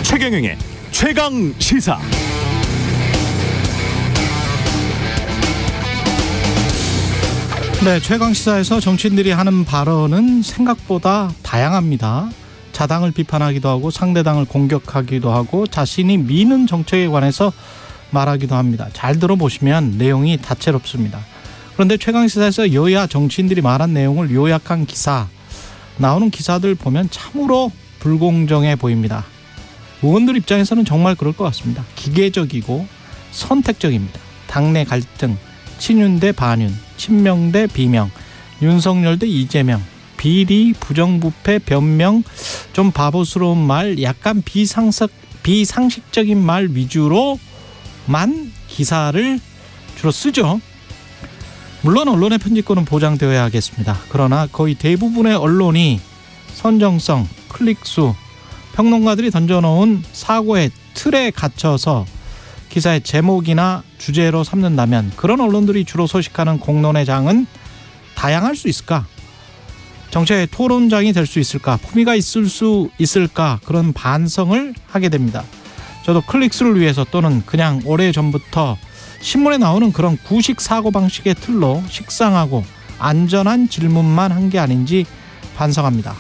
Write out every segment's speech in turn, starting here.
최경영의 최강 시사. 네, 최강 시사에서 정치인들이 하는 발언은 생각보다 다양합니다. 자당을 비판하기도 하고 상대당을 공격하기도 하고 자신이 미는 정책에 관해서 말하기도 합니다. 잘 들어보시면 내용이 다채롭습니다. 그런데 최강 시사에서 여야 정치인들이 말한 내용을 요약한 기사, 나오는 기사들 보면 참으로 불공정해 보입니다. 의원들 입장에서는 정말 그럴 것 같습니다. 기계적이고 선택적입니다. 당내 갈등, 친윤 대 반윤, 친명 대 비명, 윤석열 대 이재명, 비리, 부정부패, 변명, 좀 바보스러운 말, 약간 비상식적인 말 위주로만 기사를 주로 쓰죠. 물론 언론의 편집권은 보장되어야 하겠습니다. 그러나 거의 대부분의 언론이 선정성, 클릭수, 평론가들이 던져놓은 사고의 틀에 갇혀서 기사의 제목이나 주제로 삼는다면 그런 언론들이 주로 소식하는 공론의 장은 다양할 수 있을까? 정치의 토론장이 될 수 있을까? 품위가 있을 수 있을까? 그런 반성을 하게 됩니다. 저도 클릭수를 위해서 또는 그냥 오래전부터 신문에 나오는 그런 구식 사고방식의 틀로 식상하고 안전한 질문만 한 게 아닌지 반성합니다.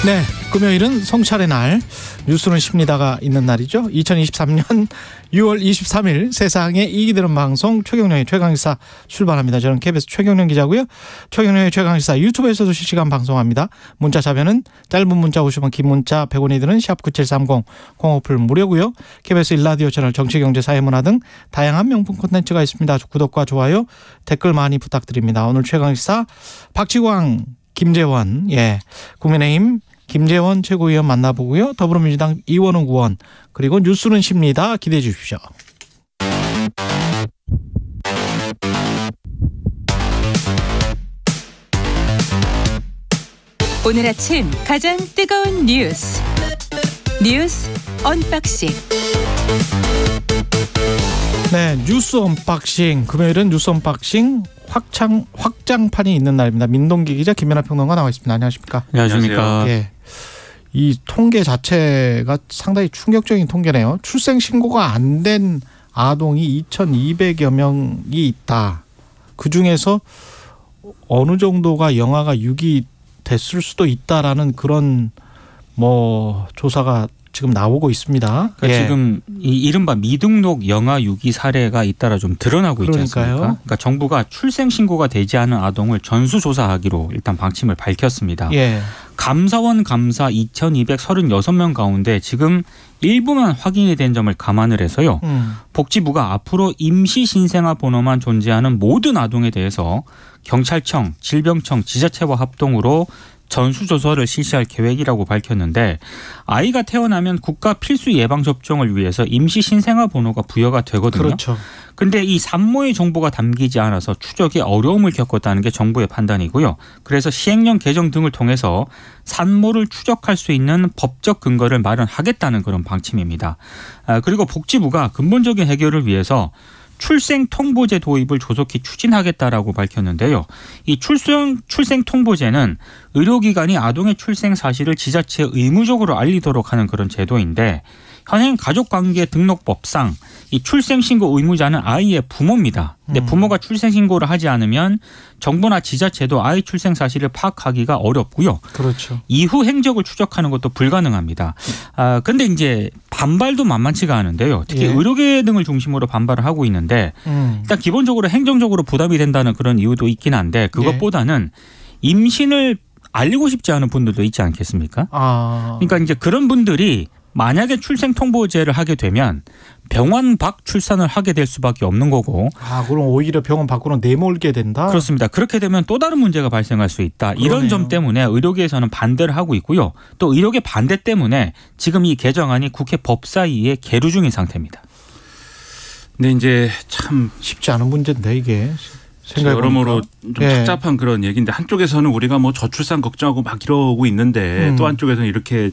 네, 금요일은 성찰의 날, 뉴스는 십니다가 있는 날이죠. 2023년 6월 23일 세상에 이익이 되는 방송 최경영의 최강시사 출발합니다. 저는 KBS 최경영 기자고요. 최경영의 최강시사 유튜브에서도 실시간 방송합니다. 문자 자변은 짧은 문자 50원, 긴 문자 100원이 드는 샵9730 공어플 무료고요. KBS 1라디오 채널 정치경제 사회문화 등 다양한 명품 콘텐츠가 있습니다. 구독과 좋아요, 댓글 많이 부탁드립니다. 오늘 최강시사 박지광, 김재원, 국민의힘 김재원 최고위원 만나보고요. 더불어민주당 이원우 의원, 그리고 뉴스는 십니다. 기대해 주십시오. 오늘 아침 가장 뜨거운 뉴스 언박싱. 네, 뉴스 언박싱. 금요일은 뉴스 언박싱 확장판이 있는 날입니다. 민동기 기자, 김연아 평론가 나와 있습니다. 안녕하십니까? 안녕하십니까? 이 통계 자체가 상당히 충격적인 통계네요. 출생 신고가 안 된 아동이 2,200여 명이 있다. 그중에서 어느 정도가 영아가 6이 됐을 수도 있다라는 그런 조사가 지금 나오고 있습니다. 그러니까 지금 이 이른바 미등록 영아 유기 사례가 잇따라 좀 드러나고 있지 않습니까? 그러니까 정부가 출생 신고가 되지 않은 아동을 전수조사하기로 일단 방침을 밝혔습니다. 감사원 감사 2,236명 가운데 지금 일부만 확인이 된 점을 감안을 해서요. 복지부가 앞으로 임시신생아 번호만 존재하는 모든 아동에 대해서 경찰청, 질병청, 지자체와 합동으로 전수조사를 실시할 계획이라고 밝혔는데, 아이가 태어나면 국가 필수 예방접종을 위해서 임시신생아 번호가 부여가 되거든요. 그렇죠. 근데 이 산모의 정보가 담기지 않아서 추적에 어려움을 겪었다는 게 정부의 판단이고요. 그래서 시행령 개정 등을 통해서 산모를 추적할 수 있는 법적 근거를 마련하겠다는 그런 방침입니다. 그리고 복지부가 근본적인 해결을 위해서 출생 통보제 도입을 조속히 추진하겠다라고 밝혔는데요. 이 출생 통보제는 의료기관이 아동의 출생 사실을 지자체에 의무적으로 알리도록 하는 그런 제도인데, 현행 가족관계 등록법상 이 출생신고 의무자는 아이의 부모입니다. 근데 부모가 출생신고를 하지 않으면 정부나 지자체도 아이 출생 사실을 파악하기가 어렵고요. 그렇죠. 이후 행적을 추적하는 것도 불가능합니다. 근데 이제 반발도 만만치가 않은데요. 특히 의료계 등을 중심으로 반발을 하고 있는데, 일단 기본적으로 행정적으로 부담이 된다는 그런 이유도 있긴 한데, 그것보다는 임신을 알리고 싶지 않은 분들도 있지 않겠습니까? 그러니까 이제 그런 분들이 만약에 출생 통보제를 하게 되면 병원 밖 출산을 하게 될 수밖에 없는 거고. 그럼 오히려 병원 밖으로 내몰게 된다? 그렇습니다. 그렇게 되면 또 다른 문제가 발생할 수 있다. 그러네요. 이런 점 때문에 의료계에서는 반대를 하고 있고요. 또 의료계 반대 때문에 지금 이 개정안이 국회 법사위에 계류 중인 상태입니다. 근데 이제 참 쉽지 않은 문제인데 이게. 여러모로 좀 복잡한 그런 얘기인데, 한쪽에서는 우리가 저출산 걱정하고 막 이러고 있는데 또 한쪽에서는 이렇게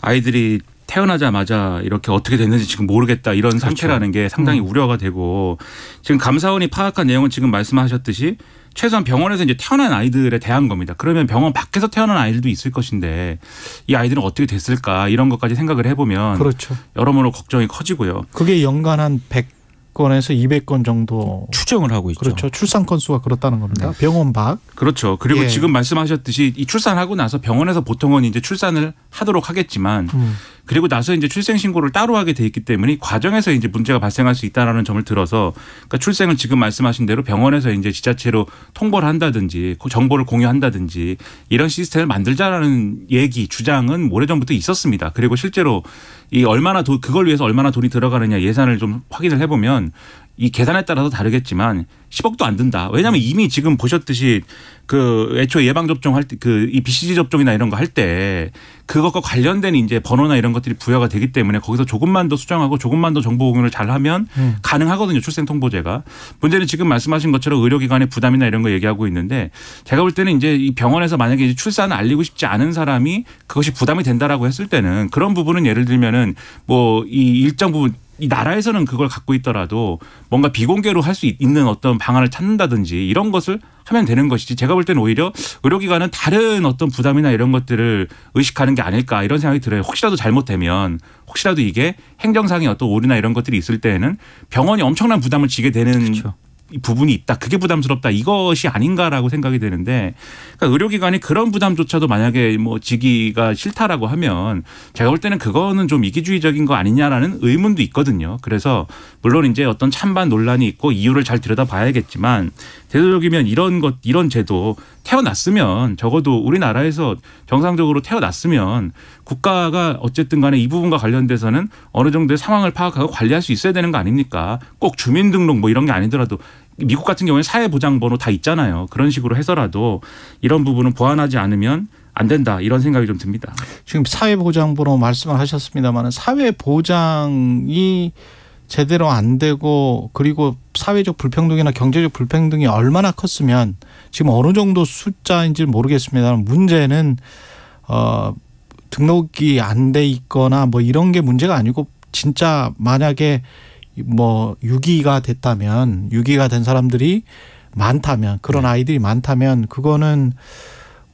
아이들이 태어나자마자 이렇게 어떻게 됐는지 지금 모르겠다 이런 상태라는 게 상당히 우려가 되고 지금 감사원이 파악한 내용은 지금 말씀하셨듯이 최소한 병원에서 이제 태어난 아이들에 대한 겁니다. 그러면 병원 밖에서 태어난 아이들도 있을 것인데 이 아이들은 어떻게 됐을까 이런 것까지 생각을 해보면 그렇죠. 여러모로 걱정이 커지고요. 그게 연간 한 100건에서 200건 정도 추정을 하고 있죠. 그렇죠. 출산 건수가 그렇다는 겁니다. 병원 밖. 그렇죠. 그리고 예. 지금 말씀하셨듯이 이 출산하고 나서 병원에서 보통은 이제 출산을 하도록 하겠지만 그리고 나서 이제 출생 신고를 따로 하게 돼 있기 때문에 이 과정에서 이제 문제가 발생할 수 있다라는 점을 들어서 그러니까 출생을 지금 말씀하신 대로 병원에서 이제 지자체로 통보를 한다든지 정보를 공유한다든지 이런 시스템을 만들자라는 얘기 주장은 오래전부터 있었습니다. 그리고 실제로 이 얼마나 그걸 위해서 얼마나 돈이 들어가느냐 예산을 좀 확인을 해보면 이 계산에 따라서 다르겠지만 10억도 안 든다. 왜냐하면 이미 지금 보셨듯이 그 애초에 예방 접종할 때 그 이 BCG 접종이나 이런 거 할 때 그것과 관련된 이제 번호나 이런 것들이 부여가 되기 때문에 거기서 조금만 더 수정하고 조금만 더 정보 공유를 잘하면 가능하거든요. 출생통보제가. 문제는 지금 말씀하신 것처럼 의료기관의 부담이나 이런 거 얘기하고 있는데 제가 볼 때는 이제 이 병원에서 만약에 이제 출산을 알리고 싶지 않은 사람이 그것이 부담이 된다라고 했을 때는 그런 부분은 예를 들면은 뭐 이 일정 부분 이 나라에서는 그걸 갖고 있더라도 뭔가 비공개로 할 수 있는 어떤 방안을 찾는다든지 이런 것을 하면 되는 것이지 제가 볼 때는 오히려 의료기관은 다른 어떤 부담이나 이런 것들을 의식하는 게 아닐까 이런 생각이 들어요. 혹시라도 잘못되면 혹시라도 이게 행정상의 어떤 오류나 이런 것들이 있을 때에는 병원이 엄청난 부담을 지게 되는 그렇죠. 부분이 있다. 그게 부담스럽다. 이것이 아닌가라고 생각이 되는데 그러니까 의료기관이 그런 부담조차도 만약에 뭐 지기가 싫다라고 하면 제가 볼 때는 그거는 좀 이기주의적인 거 아니냐라는 의문도 있거든요. 그래서 물론 이제 어떤 찬반 논란이 있고 이유를 잘 들여다봐야겠지만 되도록이면 이런 제도 태어났으면 적어도 우리나라에서 정상적으로 태어났으면 국가가 어쨌든 간에 이 부분과 관련돼서는 어느 정도의 상황을 파악하고 관리할 수 있어야 되는 거 아닙니까? 꼭 주민등록 뭐 이런 게 아니더라도 미국 같은 경우에 사회보장번호 다 있잖아요. 그런 식으로 해서라도 이런 부분은 보완하지 않으면 안 된다 이런 생각이 좀 듭니다. 지금 사회보장번호 말씀을 하셨습니다만 사회보장이 제대로 안 되고 그리고 사회적 불평등이나 경제적 불평등이 얼마나 컸으면 지금 어느 정도 숫자인지 모르겠습니다만 문제는 등록이 안 돼 있거나 뭐 이런 게 문제가 아니고 진짜 만약에 뭐 유기가 됐다면 유기가 된 사람들이 많다면 그런 아이들이 많다면 그거는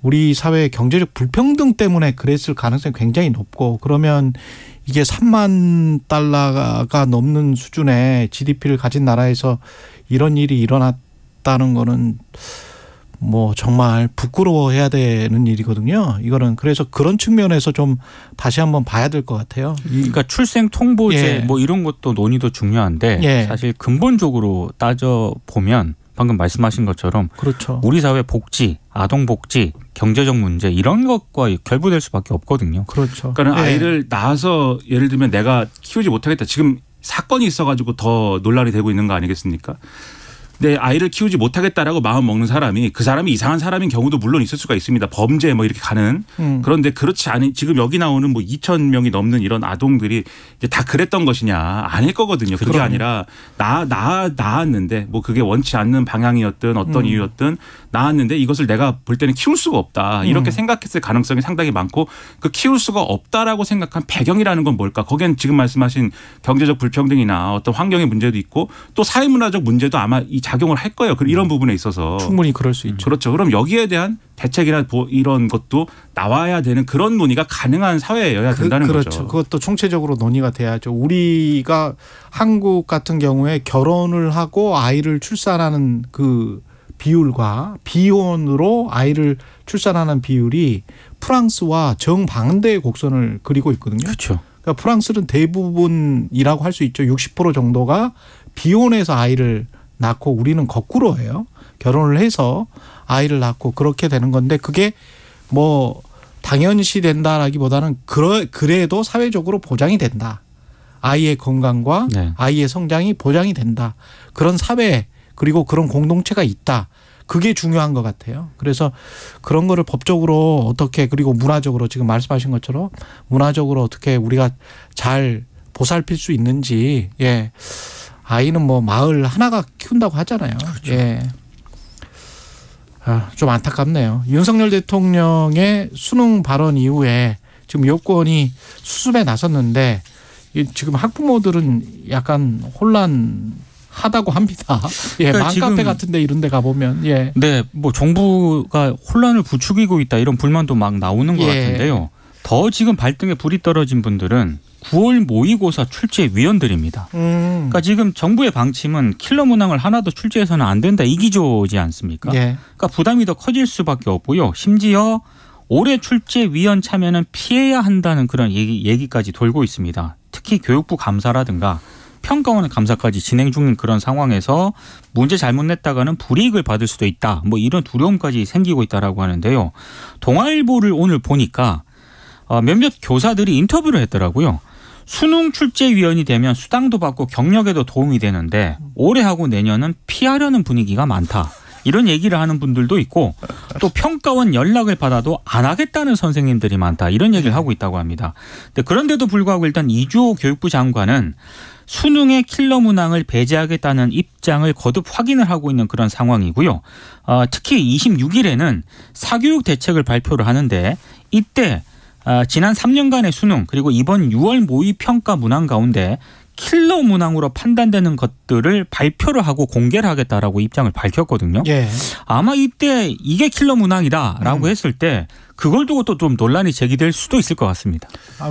우리 사회의 경제적 불평등 때문에 그랬을 가능성이 굉장히 높고 그러면 이게 3만 달러가 넘는 수준의 GDP를 가진 나라에서 이런 일이 일어났다는 거는 뭐 정말 부끄러워해야 되는 일이거든요. 이거는 그래서 그런 측면에서 좀 다시 한번 봐야 될 것 같아요. 그러니까 출생 통보제 뭐 이런 것도 논의도 중요한데 사실 근본적으로 따져 보면 방금 말씀하신 것처럼 그렇죠. 우리 사회 복지, 아동 복지, 경제적 문제 이런 것과 결부될 수밖에 없거든요. 그렇죠. 그러니까 아이를 낳아서 예를 들면 내가 키우지 못하겠다. 지금 사건이 있어가지고 더 논란이 되고 있는 거 아니겠습니까? 내 아이를 키우지 못하겠다라고 마음 먹는 사람이 그 사람이 이상한 사람인 경우도 물론 있을 수가 있습니다. 범죄 뭐 이렇게 가는. 그런데 그렇지 않은 지금 여기 나오는 뭐 2,000명이 넘는 이런 아동들이 이제 다 그랬던 것이냐 아닐 거거든요. 그게 아니라 낳았는데 뭐 그게 원치 않는 방향이었든 어떤 이유였든 낳았는데 이것을 내가 볼 때는 키울 수가 없다. 이렇게 생각했을 가능성이 상당히 많고 그 키울 수가 없다라고 생각한 배경이라는 건 뭘까? 거기엔 지금 말씀하신 경제적 불평등이나 어떤 환경의 문제도 있고 또 사회문화적 문제도 아마 이 작용을 할 거예요. 이런 부분에 있어서. 충분히 그럴 수 있죠. 그렇죠. 그럼 여기에 대한 대책이나 이런 것도 나와야 되는 그런 논의가 가능한 사회여야 된다는 그렇죠. 거죠. 그것도 총체적으로 논의가 돼야죠. 우리가 한국 같은 경우에 결혼을 하고 아이를 출산하는 그 비율과 비혼으로 아이를 출산하는 비율이 프랑스와 정반대의 곡선을 그리고 있거든요. 그렇죠. 그러니까 프랑스는 대부분이라고 할 수 있죠. 60% 정도가 비혼해서 아이를 낳고 우리는 거꾸로예요. 결혼을 해서 아이를 낳고 그렇게 되는 건데 그게 뭐 당연시 된다라기보다는 그래도 사회적으로 보장이 된다. 아이의 건강과 아이의 성장이 보장이 된다. 그런 사회 그리고 그런 공동체가 있다. 그게 중요한 것 같아요. 그래서 그런 거를 법적으로 어떻게 그리고 문화적으로 지금 말씀하신 것처럼 문화적으로 어떻게 우리가 잘 보살필 수 있는지 아이는 뭐 마을 하나가 키운다고 하잖아요. 그렇죠. 좀 안타깝네요. 윤석열 대통령의 수능 발언 이후에 지금 여권이 수습에 나섰는데 지금 학부모들은 약간 혼란하다고 합니다. 예, 그러니까 맘카페 같은데 이런 데 가보면. 예. 네, 뭐 정부가 혼란을 부추기고 있다 이런 불만도 막 나오는 것 같은데요. 더 지금 발등에 불이 떨어진 분들은 9월 모의고사 출제 위원들입니다. 그러니까 지금 정부의 방침은 킬러 문항을 하나도 출제해서는 안 된다 이 기조지 않습니까? 예. 그러니까 부담이 더 커질 수밖에 없고요. 심지어 올해 출제 위원 참여는 피해야 한다는 그런 얘기까지 돌고 있습니다. 특히 교육부 감사라든가 평가원 감사까지 진행 중인 그런 상황에서 문제 잘못 냈다가는 불이익을 받을 수도 있다. 뭐 이런 두려움까지 생기고 있다라고 하는데요. 동아일보를 오늘 보니까 몇몇 교사들이 인터뷰를 했더라고요. 수능 출제위원이 되면 수당도 받고 경력에도 도움이 되는데 올해하고 내년은 피하려는 분위기가 많다. 이런 얘기를 하는 분들도 있고 또 평가원 연락을 받아도 안 하겠다는 선생님들이 많다. 이런 얘기를 하고 있다고 합니다. 그런데도 불구하고 일단 이주호 교육부 장관은 수능의 킬러 문항을 배제하겠다는 입장을 거듭 확인을 하고 있는 그런 상황이고요. 특히 26일에는 사교육 대책을 발표를 하는데 이때 지난 3년간의 수능 그리고 이번 6월 모의평가 문항 가운데 킬러 문항으로 판단되는 것들을 발표를 하고 공개를 하겠다라고 입장을 밝혔거든요. 예. 아마 이때 이게 킬러 문항이다라고 했을 때 그걸 두고 또 좀 논란이 제기될 수도 있을 것 같습니다.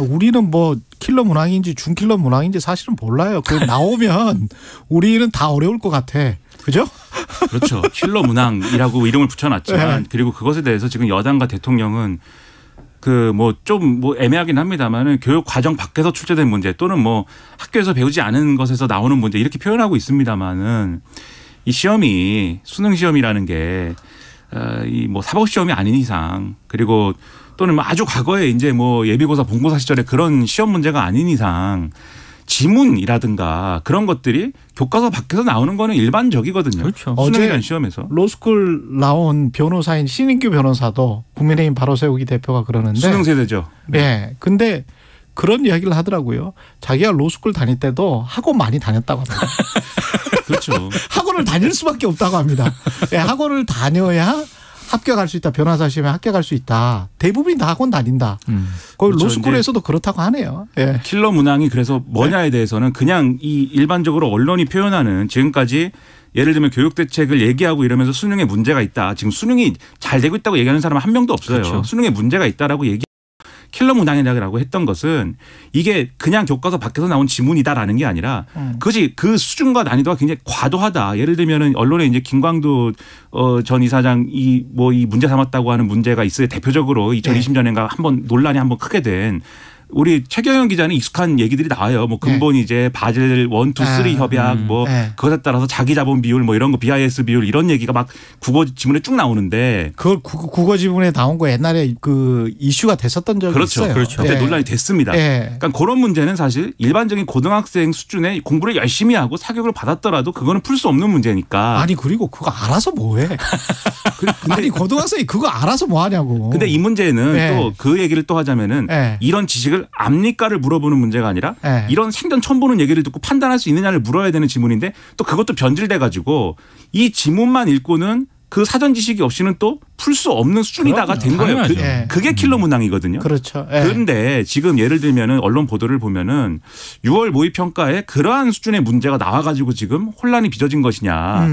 우리는 뭐 킬러 문항인지 준킬러 문항인지 사실은 몰라요. 그 나오면 우리는 다 어려울 것 같아. 그죠? 그렇죠. 킬러 문항이라고 이름을 붙여놨지만 네. 그리고 그것에 대해서 지금 여당과 대통령은 좀 애매하긴 합니다만은 교육 과정 밖에서 출제된 문제 또는 뭐 학교에서 배우지 않은 것에서 나오는 문제 이렇게 표현하고 있습니다만은 이 시험이 수능 시험이라는 게 이 뭐 사법 시험이 아닌 이상 그리고 또는 뭐 아주 과거에 이제 뭐 예비고사 본고사 시절에 그런 시험 문제가 아닌 이상 지문이라든가 그런 것들이 교과서 밖에서 나오는 거는 일반적이거든요. 그렇죠. 수능이라는 시험에서. 로스쿨 나온 변호사인 신인규 변호사도 국민의힘 바로 세우기 대표가 그러는데. 수능 세대죠. 네. 근데 그런 이야기를 하더라고요. 자기가 로스쿨 다닐 때도 학원 많이 다녔다고 합니다. 그렇죠. 학원을 다닐 수밖에 없다고 합니다. 네, 학원을 다녀야 합격할 수 있다. 변호사 시험에 합격할 수 있다. 대부분이 다 학원 다닌다. 거기 그렇죠. 로스쿨에서도 그렇다고 하네요. 예. 킬러 문항이 그래서 뭐냐에 대해서는 그냥 이 일반적으로 언론이 표현하는 지금까지 예를 들면 교육 대책을 얘기하고 이러면서 수능에 문제가 있다. 지금 수능이 잘 되고 있다고 얘기하는 사람은 한 명도 없어요. 그렇죠. 수능에 문제가 있다라고 킬러 문항이라고 했던 것은 이게 그냥 교과서 밖에서 나온 지문이다라는 게 아니라 그것이 그 수준과 난이도가 굉장히 과도하다. 예를 들면은 언론에 이제 김광두 전 이사장 이 문제 삼았다고 하는 문제가 있어요. 대표적으로 2020년인가 한번 논란이 한번 크게 된 우리 최경영 기자는 익숙한 얘기들이 나와요. 뭐 근본 이제 바젤 1, 2, 3 협약 그것에 따라서 자기 자본 비율 뭐 이런 거 BIS 비율 이런 얘기가 막 국어 지문에 쭉 나오는데 그걸 국어 지문에 나온 거 옛날에 그 이슈가 됐었던 적이 그렇죠. 있어요. 그렇죠. 그때 논란이 됐습니다. 그러니까 그런 문제는 사실 일반적인 고등학생 수준의 공부를 열심히 하고 사교육을 받았더라도 그거는 풀 수 없는 문제니까. 아니 그리고 그거 알아서 뭐해? 아니 고등학생이 그거 알아서 뭐 하냐고. 근데 이 문제는 또 그 얘기를 또 하자면은 이런 지식을 압니까를 물어보는 문제가 아니라 이런 생전 처음 보는 얘기를 듣고 판단할 수 있느냐를 물어야 되는 지문인데 또 그것도 변질돼 가지고 이 지문만 읽고는 그 사전 지식이 없이는 또 풀 수 없는 수준이다가 된 거예요. 그게 킬러 문항이거든요. 그렇죠. 그런데 지금 예를 들면은 언론 보도를 보면은 6월 모의평가에 그러한 수준의 문제가 나와가지고 지금 혼란이 빚어진 것이냐.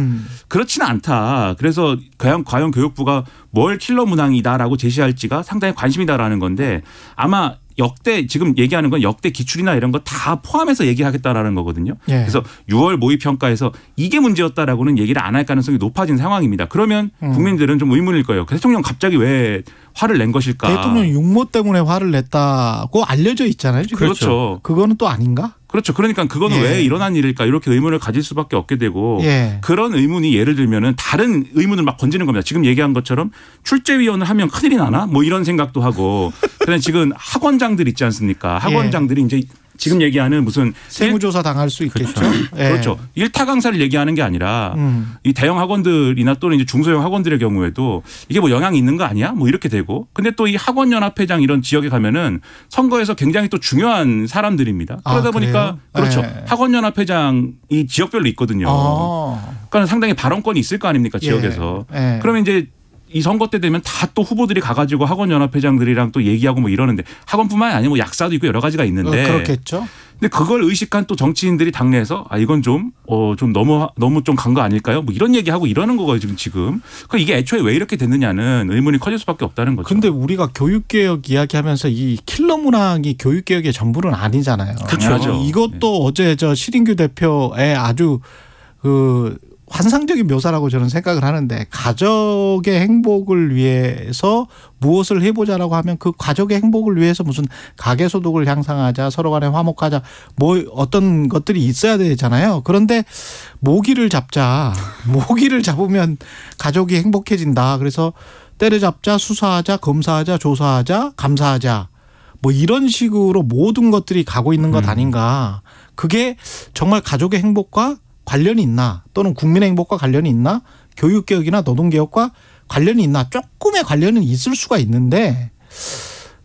그렇지는 않다. 그래서 과연 교육부가 뭘 킬러 문항이다라고 제시할지가 상당히 관심이다라는 건데 아마 역대 지금 얘기하는 건 역대 기출이나 이런 거 다 포함해서 얘기하겠다라는 거거든요. 그래서 6월 모의평가에서 이게 문제였다라고는 얘기를 안 할 가능성이 높아진 상황입니다. 그러면 국민들은 좀 의문일 거예요. 대통령 갑자기 왜 화를 낸 것일까? 대통령 육모 때문에 화를 냈다고 알려져 있잖아요. 지금. 그렇죠. 그거는 또 아닌가? 그렇죠. 그러니까 그거는 왜 일어난 일일까 이렇게 의문을 가질 수밖에 없게 되고 그런 의문이 예를 들면은 다른 의문을 막 건지는 겁니다. 지금 얘기한 것처럼 출제위원을 하면 큰일이 나나 뭐 이런 생각도 하고 그다음에 지금 학원장들 있지 않습니까? 학원장들이 이제 지금 얘기하는 무슨 세무조사 당할 수 있겠죠. 그렇죠. 일타 강사를 얘기하는 게 아니라 이 대형 학원들이나 또는 이제 중소형 학원들의 경우에도 이게 뭐 영향이 있는 거 아니야? 뭐 이렇게 되고. 근데 또 이 학원연합회장 이런 지역에 가면은 선거에서 굉장히 또 중요한 사람들입니다. 그러다 보니까 그렇죠. 학원연합회장 이 지역별로 있거든요. 그러니까 상당히 발언권이 있을 거 아닙니까? 지역에서. 그러면 이제 이 선거 때 되면 다 또 후보들이 가가지고 학원연합회장들이랑 또 얘기하고 뭐 이러는데 학원뿐만이 아니고 뭐 약사도 있고 여러 가지가 있는데 그렇겠죠. 근데 그걸 의식한 또 정치인들이 당내에서 이건 좀 너무 좀 간 거 아닐까요? 뭐 이런 얘기하고 이러는 거거든요 지금. 그러니까 이게 애초에 왜 이렇게 됐느냐는 의문이 커질 수밖에 없다는 거죠. 근데 우리가 교육개혁 이야기하면서 이 킬러 문항이 교육개혁의 전부는 아니잖아요. 그렇죠. 이것도 어제 저 시린규 대표의 아주 그 환상적인 묘사라고 저는 생각을 하는데 가족의 행복을 위해서 무엇을 해보자라고 하면 그 가족의 행복을 위해서 무슨 가계소득을 향상하자 서로 간에 화목하자 뭐 어떤 것들이 있어야 되잖아요. 그런데 모기를 잡자. 모기를 잡으면 가족이 행복해진다. 그래서 때려잡자 수사하자 검사하자 조사하자 감사하자 뭐 이런 식으로 모든 것들이 가고 있는 것 아닌가. 그게 정말 가족의 행복과 관련이 있나 또는 국민의 행복과 관련이 있나 교육개혁이나 노동개혁과 관련이 있나 조금의 관련은 있을 수가 있는데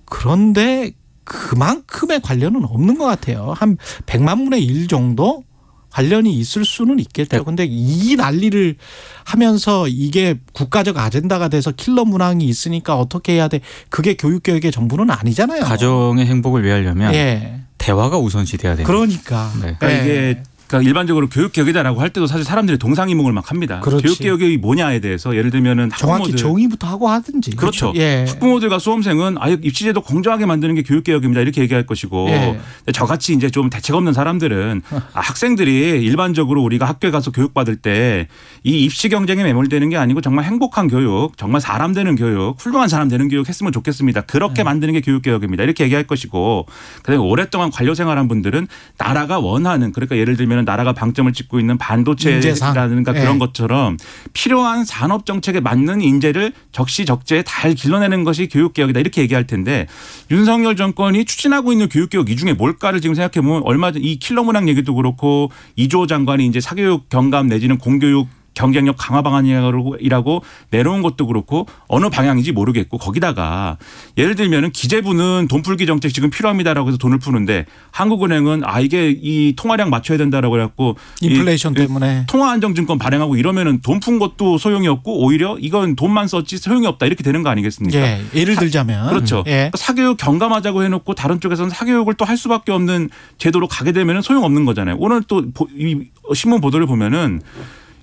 그런데 그만큼의 관련은 없는 것 같아요. 한 100만 분의 1 정도 관련이 있을 수는 있겠죠. 그런데 이 난리를 하면서 이게 국가적 아젠다가 돼서 킬러 문항이 있으니까 어떻게 해야 돼. 그게 교육개혁의 전부는 아니잖아요. 가정의 행복을 위하려면 예. 대화가 우선시 돼야 됩니다. 그러니까. 네. 그러니까 이게 그러니까 일반적으로 교육개혁이다라고 할 때도 사실 사람들이 동상이몽을 막 합니다. 그렇지. 교육개혁이 뭐냐에 대해서 예를 들면은 정확히 정의부터 하고 하든지. 그렇죠. 예. 학부모들과 수험생은 아예 입시제도 공정하게 만드는 게 교육개혁입니다. 이렇게 얘기할 것이고 예. 저같이 이제 좀 대책 없는 사람들은 학생들이 일반적으로 우리가 학교에 가서 교육받을 때 이 입시 경쟁에 매몰되는 게 아니고 정말 행복한 교육, 정말 사람 되는 교육, 훌륭한 사람 되는 교육 했으면 좋겠습니다. 그렇게 만드는 게 교육개혁입니다. 이렇게 얘기할 것이고 그다음에 오랫동안 관료 생활한 분들은 나라가 원하는 그러니까 예를 들면 나라가 방점을 찍고 있는 반도체라든가 그런 것처럼 필요한 산업 정책에 맞는 인재를 적시적재에 잘 길러내는 것이 교육개혁이다 이렇게 얘기할 텐데 윤석열 정권이 추진하고 있는 교육개혁 이 중에 뭘까를 지금 생각해 보면 얼마 전 이 킬러 문항 얘기도 그렇고 이주호 장관이 이제 사교육 경감 내지는 공교육 경쟁력 강화 방안이라고 내놓은 것도 그렇고 어느 방향인지 모르겠고 거기다가 예를 들면은 기재부는 돈 풀기 정책 지금 필요합니다라고 해서 돈을 푸는데 한국은행은 이게 이 통화량 맞춰야 된다라고 해갖고 인플레이션 때문에 통화안정증권 발행하고 이러면은 돈 푼 것도 소용이 없고 오히려 이건 돈만 썼지 소용이 없다 이렇게 되는 거 아니겠습니까? 예. 예를 들자면 그렇죠. 예. 사교육 경감하자고 해놓고 다른 쪽에서는 사교육을 또 할 수밖에 없는 제도로 가게 되면은 소용없는 거잖아요. 오늘 또 이 신문 보도를 보면은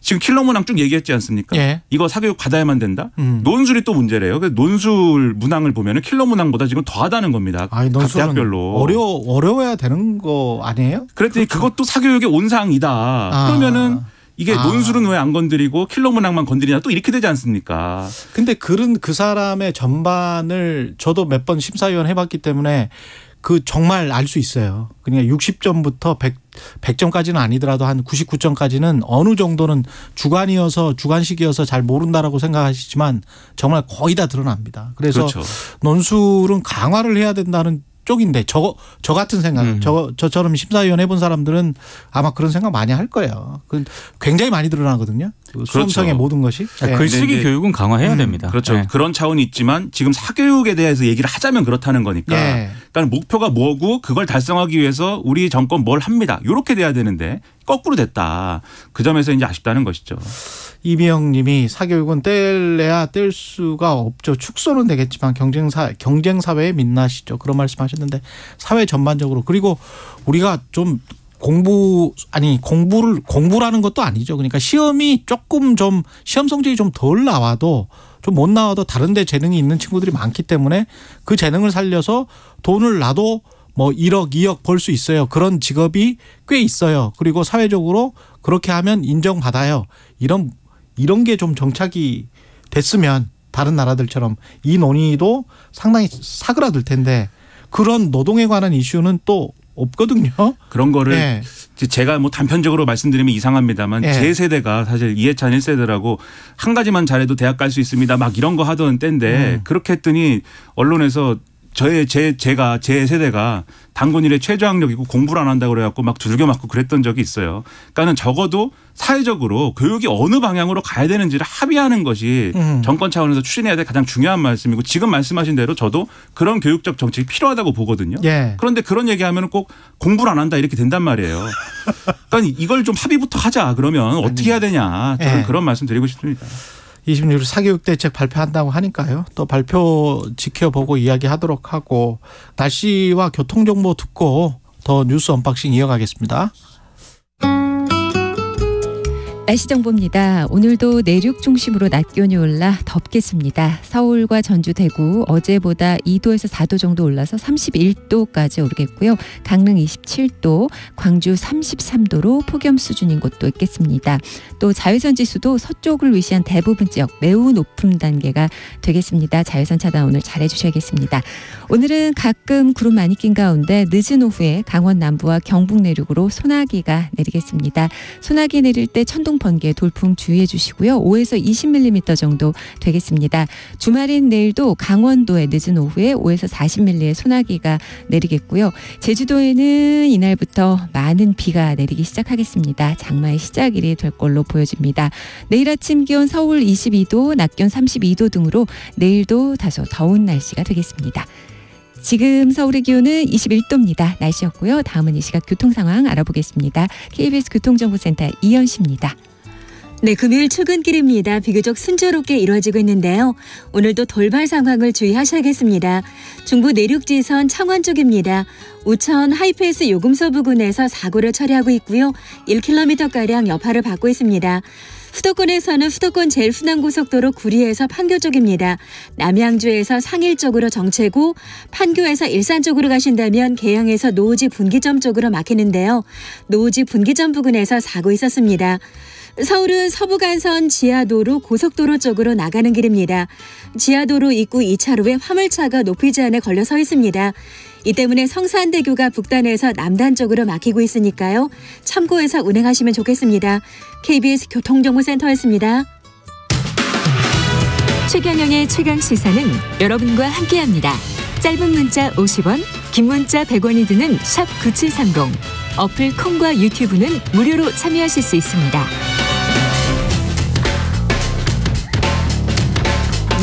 지금 킬러 문항 쭉 얘기했지 않습니까? 예. 이거 사교육 받아야만 된다. 논술이 또 문제래요. 그래서 논술 문항을 보면은 킬러 문항보다 지금 더하다는 겁니다. 각 대학별로 어려워야 되는 거 아니에요? 그랬더니 그것도 사교육의 온상이다. 그러면은 이게 논술은 왜 안 건드리고 킬러 문항만 건드리냐 또 이렇게 되지 않습니까? 근데 그 사람의 전반을 저도 몇 번 심사위원 해봤기 때문에 그 정말 알 수 있어요. 그러니까 60점부터 100점까지는 아니더라도 한 99점까지는 어느 정도는 주관식이어서 잘 모른다라고 생각하시지만 정말 거의 다 드러납니다. 그래서 그렇죠. 논술은 강화를 해야 된다는 쪽인데 저 같은 생각 저처럼 심사위원 해본 사람들은 아마 그런 생각 많이 할 거예요. 굉장히 많이 드러나거든요. 수험생의 모든 것이. 네. 글쓰기 교육은 강화해야 됩니다. 그렇죠. 네. 그런 차원이 있지만 지금 사교육에 대해서 얘기를 하자면 그렇다는 거니까. 네. 그러니까 목표가 뭐고 그걸 달성하기 위해서 우리 정권 뭘 합니다. 이렇게 돼야 되는데 거꾸로 됐다. 그 점에서 이제 아쉽다는 것이죠. 이미영 님이 사교육은 뗄래야 뗄 수가 없죠. 축소는 되겠지만 경쟁사회의 민낯이죠. 그런 말씀하셨는데 사회 전반적으로 그리고 우리가 좀 공부라는 것도 아니죠. 그러니까 시험이 조금 좀 시험 성적이 좀 덜 나와도 좀 못 나와도 다른 데 재능이 있는 친구들이 많기 때문에 그 재능을 살려서 돈을 놔도 뭐 1억, 2억 벌 수 있어요. 그런 직업이 꽤 있어요. 그리고 사회적으로 그렇게 하면 인정받아요. 이런 게 좀 정착이 됐으면 다른 나라들처럼 이 논의도 상당히 사그라들 텐데 그런 노동에 관한 이슈는 또 없거든요. 그런 거를 제가 뭐 단편적으로 말씀드리면 이상합니다만 제 세대가 사실 이해찬 1세대라고 한 가지만 잘해도 대학 갈 수 있습니다. 막 이런 거 하던 때인데 그렇게 했더니 언론에서 제 세대가 단군일의 최저학력이고 공부를 안 한다고 그래갖고 막 두들겨 맞고 그랬던 적이 있어요. 그러니까는 적어도 사회적으로 교육이 어느 방향으로 가야 되는지를 합의하는 것이 정권 차원에서 추진해야 될 가장 중요한 말씀이고 지금 말씀하신 대로 저도 그런 교육적 정책이 필요하다고 보거든요. 그런데 그런 얘기하면 꼭 공부를 안 한다 이렇게 된단 말이에요. 그러니까 이걸 좀 합의부터 하자 그러면 어떻게 해야 되냐 저는 그런 말씀 드리고 싶습니다. 26일 사교육 대책 발표한다고 하니까요. 또 발표 지켜보고 이야기하도록 하고 날씨와 교통정보 듣고 더 뉴스 언박싱 이어가겠습니다. 날씨 정보입니다. 오늘도 내륙 중심으로 낮 기온이 올라 덥겠습니다. 서울과 전주, 대구 어제보다 2도에서 4도 정도 올라서 31도까지 오르겠고요. 강릉 27도, 광주 33도로 폭염 수준인 곳도 있겠습니다. 또 자외선 지수도 서쪽을 위시한 대부분 지역 매우 높은 단계가 되겠습니다. 자외선 차단 오늘 잘 해주셔야겠습니다. 오늘은 가끔 구름 많이 낀 가운데 늦은 오후에 강원 남부와 경북 내륙으로 소나기가 내리겠습니다. 소나기 내릴 때 천둥 번개, 돌풍 주의해 주시고요. 5에서 20mm 정도 되겠습니다. 주말인 내일도 강원도에 늦은 오후에 5에서 40mm의 소나기가 내리겠고요. 제주도에는 이날부터 많은 비가 내리기 시작하겠습니다. 장마의 시작일이 될 걸로 보여집니다. 내일 아침 기온 서울 22도, 낮 기온 32도 등으로 내일도 다소 더운 날씨가 되겠습니다. 지금 서울의 기온은 21도입니다. 날씨였고요. 다음은 이 시각 교통 상황 알아보겠습니다. KBS 교통정보센터 이현씨입니다. 네, 금요일 출근길입니다. 비교적 순조롭게 이루어지고 있는데요. 오늘도 돌발 상황을 주의하셔야겠습니다. 중부 내륙지선 창원 쪽입니다. 우천 하이패스 요금소 부근에서 사고를 처리하고 있고요. 1km가량 여파를 받고 있습니다. 수도권에서는 수도권 제일순환고속도로 구리에서 판교 쪽입니다. 남양주에서 상일 쪽으로 정체고 판교에서 일산 쪽으로 가신다면 계양에서 노오지 분기점 쪽으로 막히는데요. 노오지 분기점 부근에서 사고 있었습니다. 서울은 서부간선 지하도로 고속도로 쪽으로 나가는 길입니다. 지하도로 입구 2차로에 화물차가 높이지 않아 걸려 서 있습니다. 이 때문에 성산대교가 북단에서 남단 쪽으로 막히고 있으니까요. 참고해서 운행하시면 좋겠습니다. KBS 교통정보센터였습니다. 최경영의 최강시사는 여러분과 함께합니다. 짧은 문자 50원, 긴 문자 100원이 드는 샵 9730. 어플 콩과 유튜브는 무료로 참여하실 수 있습니다.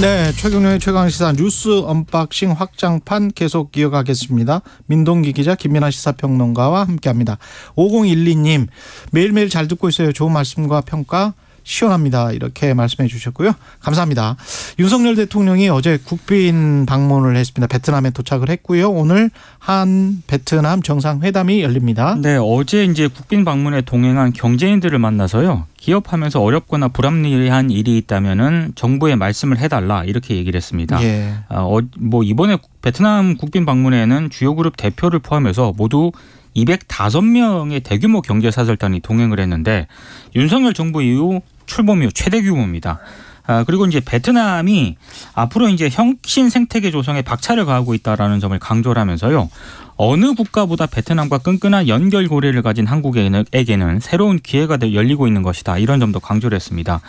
네, 최경영의 최강시사 뉴스 언박싱 확장판 계속 이어가겠습니다. 민동기 기자, 김민아 시사평론가와 함께합니다. 5012님, 매일매일 잘 듣고 있어요. 좋은 말씀과 평가 시원합니다. 이렇게 말씀해 주셨고요. 감사합니다. 윤석열 대통령이 어제 국빈 방문을 했습니다. 베트남에 도착을 했고요. 오늘 한 베트남 정상회담이 열립니다. 네, 어제 이제 국빈 방문에 동행한 경제인들을 만나서요. 기업하면서 어렵거나 불합리한 일이 있다면은 정부에 말씀을 해달라 이렇게 얘기를 했습니다. 예. 뭐 이번에 베트남 국빈 방문에는 주요 그룹 대표를 포함해서 모두 205명의 대규모 경제사절단이 동행을 했는데 윤석열 정부 이후 출범 이후 최대 규모입니다. 그리고 이제 베트남이 앞으로 이제 혁신 생태계 조성에 박차를 가하고 있다라는 점을 강조를 하면서요. 어느 국가보다 베트남과 끈끈한 연결고리를 가진 한국에게는 새로운 기회가 열리고 있는 것이다. 이런 점도 강조를 했습니다.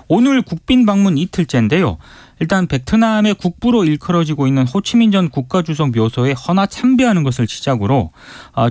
오늘 국빈 방문 이틀째인데요. 일단 베트남의 국부로 일컬어지고 있는 호치민 전 국가주석 묘소에 헌화 참배하는 것을 시작으로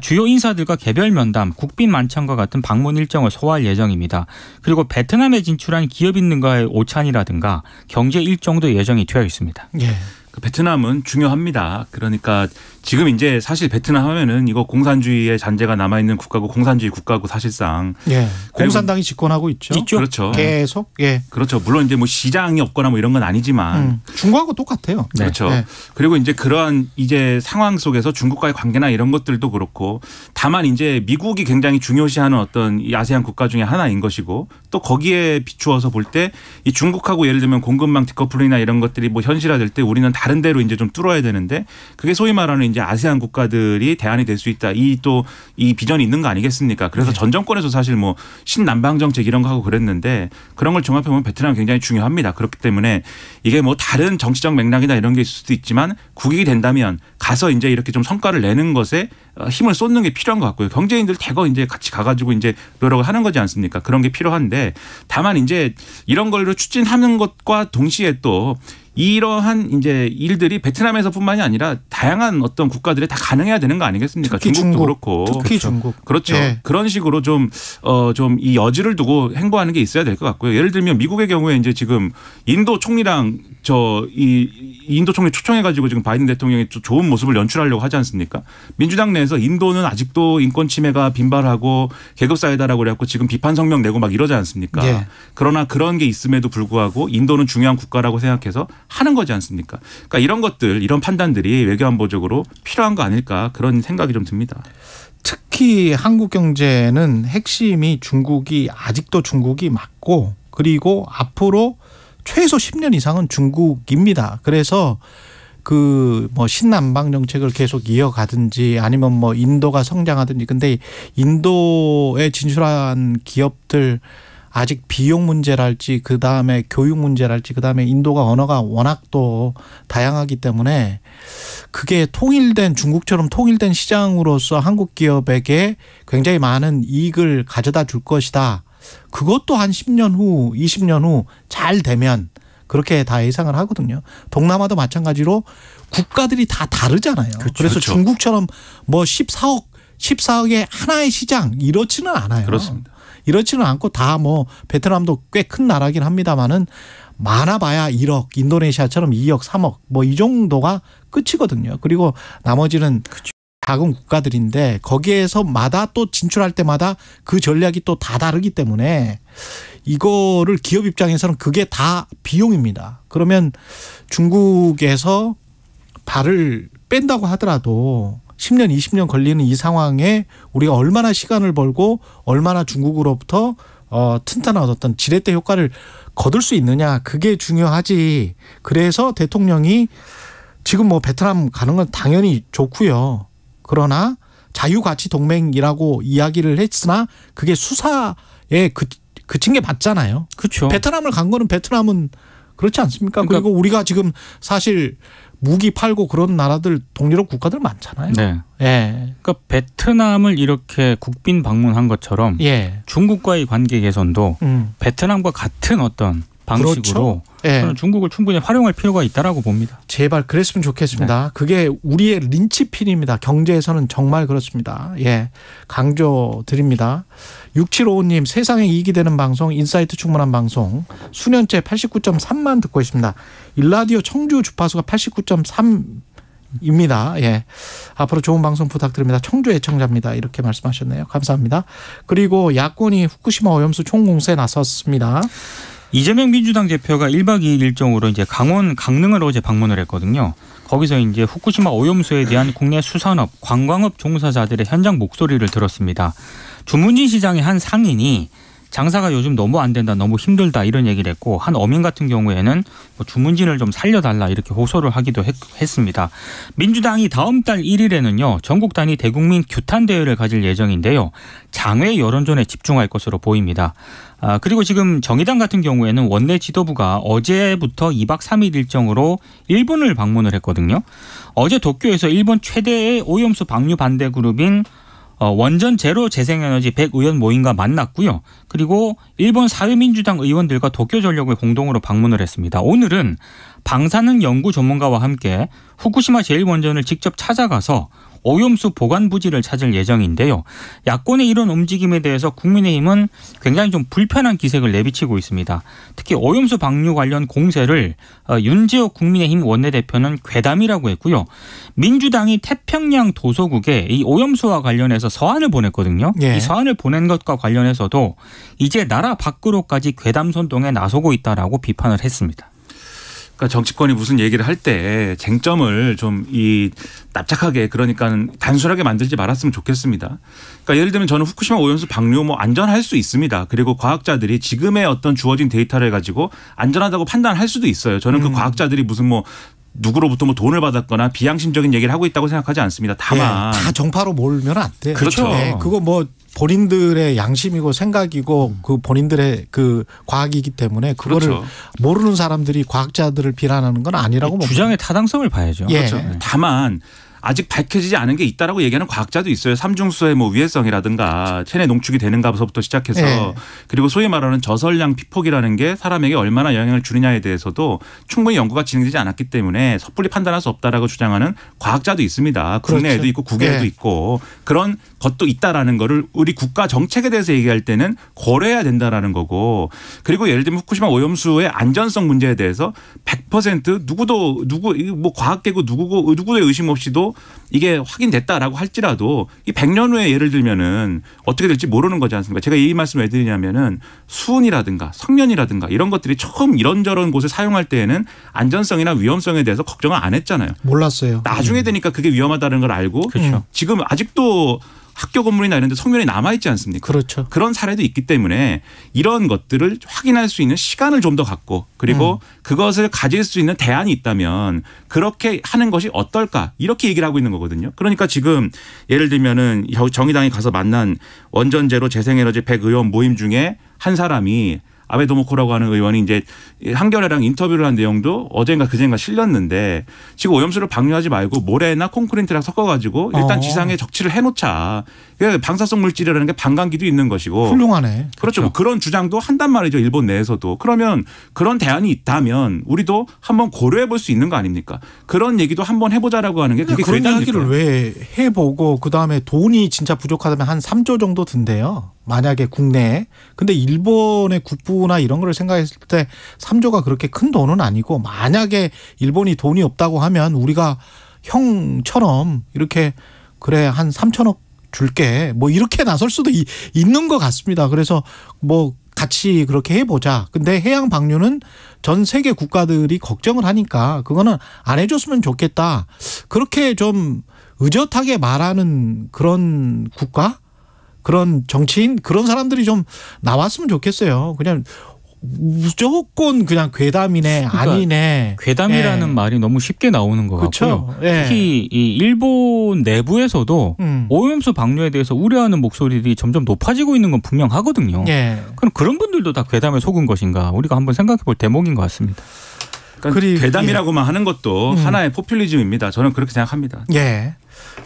주요 인사들과 개별 면담, 국빈 만찬과 같은 방문 일정을 소화할 예정입니다. 그리고 베트남에 진출한 기업인들과의 오찬이라든가 경제 일정도 예정이 되어 있습니다. 예. 베트남은 중요합니다. 그러니까 지금 이제 사실 베트남 하면은 이거 공산주의의 잔재가 남아있는 국가고 공산주의 국가고 사실상. 예. 공산당이 집권하고 있죠. 그렇죠. 계속. 예. 그렇죠. 물론 이제 뭐 시장이 없거나 뭐 이런 건 아니지만. 중국하고 똑같아요. 네. 그렇죠. 네. 그리고 이제 그러한 이제 상황 속에서 중국과의 관계나 이런 것들도 그렇고 다만 이제 미국이 굉장히 중요시하는 어떤 이 아세안 국가 중에 하나인 것이고 또 거기에 비추어서 볼 때 이 중국하고 예를 들면 공급망 디커플링이나 이런 것들이 뭐 현실화될 때 우리는 다른 데로 이제 좀 뚫어야 되는데 그게 소위 말하는 이제 아세안 국가들이 대안이 될 수 있다. 이 비전이 있는 거 아니겠습니까? 그래서 전 정권에서 사실 뭐 신남방 정책 이런 거 하고 그랬는데 그런 걸 종합해 보면 베트남 굉장히 중요합니다. 그렇기 때문에 이게 뭐 다른 정치적 맥락이나 이런 게 있을 수도 있지만 국익이 된다면 가서 이제 이렇게 좀 성과를 내는 것에 힘을 쏟는 게 필요한 것 같고요. 경제인들 대거 이제 같이 가가지고 이제 노력을 하는 거지 않습니까? 그런 게 필요한데 다만 이제 이런 걸로 추진하는 것과 동시에 또 이러한 이제 일들이 베트남에서뿐만이 아니라 다양한 어떤 국가들에 다 가능해야 되는 거 아니겠습니까? 특히 중국도 그렇고. 특히 중국. 그렇죠. 예. 그런 식으로 좀 이 여지를 두고 행보하는 게 있어야 될 것 같고요. 예를 들면 미국의 경우에 이제 지금 인도 총리랑 인도 총리 초청해가지고 지금 바이든 대통령이 좋은 모습을 연출하려고 하지 않습니까? 민주당 내에서 인도는 아직도 인권 침해가 빈발하고 계급사회다라고 그래갖고 지금 비판 성명 내고 막 이러지 않습니까? 예. 그러나 그런 게 있음에도 불구하고 인도는 중요한 국가라고 생각해서 하는 거지 않습니까? 그러니까 이런 것들, 이런 판단들이 외교안보적으로 필요한 거 아닐까 그런 생각이 좀 듭니다. 특히 한국 경제는 핵심이 아직도 중국이 맞고 그리고 앞으로 최소 10년 이상은 중국입니다. 그래서 신남방 정책을 계속 이어가든지 아니면 인도가 성장하든지 근데 인도에 진출한 기업들 아직 비용 문제랄지 그다음에 교육 문제랄지 그다음에 인도가 언어가 워낙 또 다양하기 때문에 그게 중국처럼 통일된 시장으로서 한국 기업에게 굉장히 많은 이익을 가져다 줄 것이다. 그것도 한 10년 후 20년 후 잘 되면 그렇게 다 예상을 하거든요. 동남아도 마찬가지로 국가들이 다 다르잖아요. 그래서 그렇죠. 중국처럼 14억의 하나의 시장 이렇지는 않아요. 그렇습니다. 이렇지는 않고 다 베트남도 꽤 큰 나라긴 합니다만은 많아봐야 1억, 인도네시아처럼 2억, 3억 이 정도가 끝이거든요. 그리고 나머지는 작은 국가들인데 거기에서마다 또 진출할 때마다 그 전략이 또 다 다르기 때문에 이거를 기업 입장에서는 그게 다 비용입니다. 그러면 중국에서 발을 뺀다고 하더라도 10년, 20년 걸리는 이 상황에 우리가 얼마나 시간을 벌고 얼마나 중국으로부터 튼튼한 어떤 지렛대 효과를 거둘 수 있느냐 그게 중요하지. 그래서 대통령이 지금 베트남 가는 건 당연히 좋고요. 그러나 자유가치 동맹이라고 이야기를 했으나 그게 수사에 그친 게 맞잖아요. 그렇죠. 베트남을 간 거는 베트남은 그렇지 않습니까? 그리고 우리가 지금 사실 무기 팔고 그런 나라들 동유럽 국가들 많잖아요. 네. 예. 그러니까 베트남을 이렇게 국빈 방문한 것처럼 예. 중국과의 관계 개선도 베트남과 같은 어떤 방식으로 그렇죠. 예. 저는 중국을 충분히 활용할 필요가 있다라고 봅니다. 제발 그랬으면 좋겠습니다. 네. 그게 우리의 린치핀입니다. 경제에서는 정말 그렇습니다. 예, 강조드립니다. 6755님 세상에 이익이 되는 방송 인사이트 충분한 방송 수년째 89.3만 듣고 있습니다. 일라디오 청주 주파수가 89.3입니다. 예, 앞으로 좋은 방송 부탁드립니다. 청주 애청자입니다. 이렇게 말씀하셨네요. 감사합니다. 그리고 야권이 후쿠시마 오염수 총공세에 나섰습니다. 이재명 민주당 대표가 1박 2일 일정으로 이제 강릉을 어제 방문을 했거든요. 거기서 이제 후쿠시마 오염수에 대한 국내 수산업, 관광업 종사자들의 현장 목소리를 들었습니다. 주문진 시장의 한 상인이 장사가 요즘 너무 안 된다, 너무 힘들다 이런 얘기를 했고 한 어민 같은 경우에는 주문진을 좀 살려달라 이렇게 호소를 하기도 했습니다. 민주당이 다음 달 1일에는요. 전국 단위 대국민 규탄 대회를 가질 예정인데요. 장외 여론전에 집중할 것으로 보입니다. 그리고 지금 정의당 같은 경우에는 원내 지도부가 어제부터 2박 3일 일정으로 일본을 방문을 했거든요. 어제 도쿄에서 일본 최대의 오염수 방류 반대 그룹인 원전 제로 재생에너지 100의원 모임과 만났고요. 그리고 일본 사회민주당 의원들과 도쿄전력을 공동으로 방문을 했습니다. 오늘은 방사능 연구 전문가와 함께 후쿠시마 제1원전을 직접 찾아가서 오염수 보관 부지를 찾을 예정인데요. 야권의 이런 움직임에 대해서 국민의힘은 굉장히 좀 불편한 기색을 내비치고 있습니다. 특히 오염수 방류 관련 공세를 윤재옥 국민의힘 원내대표는 괴담이라고 했고요. 민주당이 태평양 도서국에 이 오염수와 관련해서 서한을 보냈거든요. 예. 이 서한을 보낸 것과 관련해서도 이제 나라 밖으로까지 괴담 선동에 나서고 있다라고 비판을 했습니다. 그러니까 정치권이 무슨 얘기를 할 때 쟁점을 좀 납작하게 그러니까 단순하게 만들지 말았으면 좋겠습니다. 그러니까 예를 들면 저는 후쿠시마 오염수 방류 안전할 수 있습니다. 그리고 과학자들이 지금의 어떤 주어진 데이터를 가지고 안전하다고 판단할 수도 있어요. 저는 그 과학자들이 무슨 누구로부터 돈을 받았거나 비양심적인 얘기를 하고 있다고 생각하지 않습니다. 다만 다 정파로 몰면 안 돼요. 그렇죠. 네, 그거 본인들의 양심이고 생각이고 그 본인들의 그 과학이기 때문에 그거를 그렇죠. 모르는 사람들이 과학자들을 비난하는 건 아니라고 봅니다. 주장의 타당성을 봐야죠. 예. 그렇죠. 다만 아직 밝혀지지 않은 게 있다라고 얘기하는 과학자도 있어요. 삼중수의 뭐 위해성이라든가 체내 농축이 되는가부터 시작해서 네. 그리고 소위 말하는 저설량 피폭이라는 게 사람에게 얼마나 영향을 주느냐에 대해서도 충분히 연구가 진행되지 않았기 때문에 섣불리 판단할 수 없다라고 주장하는 과학자도 있습니다. 국내에도 그렇죠. 있고 국외에도 네. 있고 그런 것도 있다라는 거를 우리 국가 정책에 대해서 얘기할 때는 고려해야 된다라는 거고 그리고 예를 들면 후쿠시마 오염수의 안전성 문제에 대해서 100% 누구도 뭐 과학계고 누구의 의심 없이도 이게 확인됐다라고 할지라도 이 100년 후에 예를 들면은 어떻게 될지 모르는 거지 않습니까? 제가 이 말씀을 왜 드리냐면은 수은이라든가 성면이라든가 이런 것들이 처음 이런저런 곳에 사용할 때에는 안전성이나 위험성에 대해서 걱정을 안 했잖아요. 몰랐어요. 나중에 되니까 그게 위험하다는 걸 알고 그렇죠. 지금 아직도 학교 건물이나 이런 데 성면이 남아있지 않습니까? 그렇죠. 그런 사례도 있기 때문에 이런 것들을 확인할 수 있는 시간을 좀 더 갖고 그리고 그것을 가질 수 있는 대안이 있다면 그렇게 하는 것이 어떨까 이렇게 얘기를 하고 있는 거거든요. 그러니까 지금 예를 들면은 정의당이 가서 만난 원전제로 재생에너지 100 의원 모임 중에 한 사람이 아베 도모코라고 하는 의원이 이제 한겨레랑 인터뷰를 한 내용도 어젠가 그젠가 실렸는데 지금 오염수를 방류하지 말고 모래나 콘크리트랑 섞어가지고 일단 지상에 적치를 해놓자. 방사성 물질이라는 게 반감기도 있는 것이고. 훌륭하네. 그렇죠. 뭐 그런 주장도 한단 말이죠. 일본 내에서도. 그러면 그런 대안이 있다면 우리도 한번 고려해 볼 수 있는 거 아닙니까? 그런 얘기도 한번 해보자라고 하는 게 그게 그런 괴담일까요? 이야기를 왜 해보고 그다음에 돈이 진짜 부족하다면 한 3조 정도 든대요. 만약에 국내에. 근데 일본의 국부나 이런 걸 생각했을 때 3조가 그렇게 큰 돈은 아니고 만약에 일본이 돈이 없다고 하면 우리가 형처럼 이렇게 그래 한 3천억 줄게 뭐 이렇게 나설 수도 있는 것 같습니다. 그래서 뭐 같이 그렇게 해보자. 근데 해양 방류는 전 세계 국가들이 걱정을 하니까 그거는 안 해줬으면 좋겠다. 그렇게 좀 의젓하게 말하는 그런 국가, 그런 정치인, 그런 사람들이 좀 나왔으면 좋겠어요. 그냥 무조건 그냥 괴담이네, 그러니까 아니네. 괴담이라는 예. 말이 너무 쉽게 나오는 것 그렇죠. 같고요. 예. 특히 이 일본 내부에서도 오염수 방류에 대해서 우려하는 목소리들이 점점 높아지고 있는 건 분명하거든요. 예. 그럼 그런 분들도 다 괴담에 속은 것인가 우리가 한번 생각해 볼 대목인 것 같습니다. 그러니까 그리고 괴담이라고만 하는 것도 하나의 포퓰리즘입니다. 저는 그렇게 생각합니다. 예.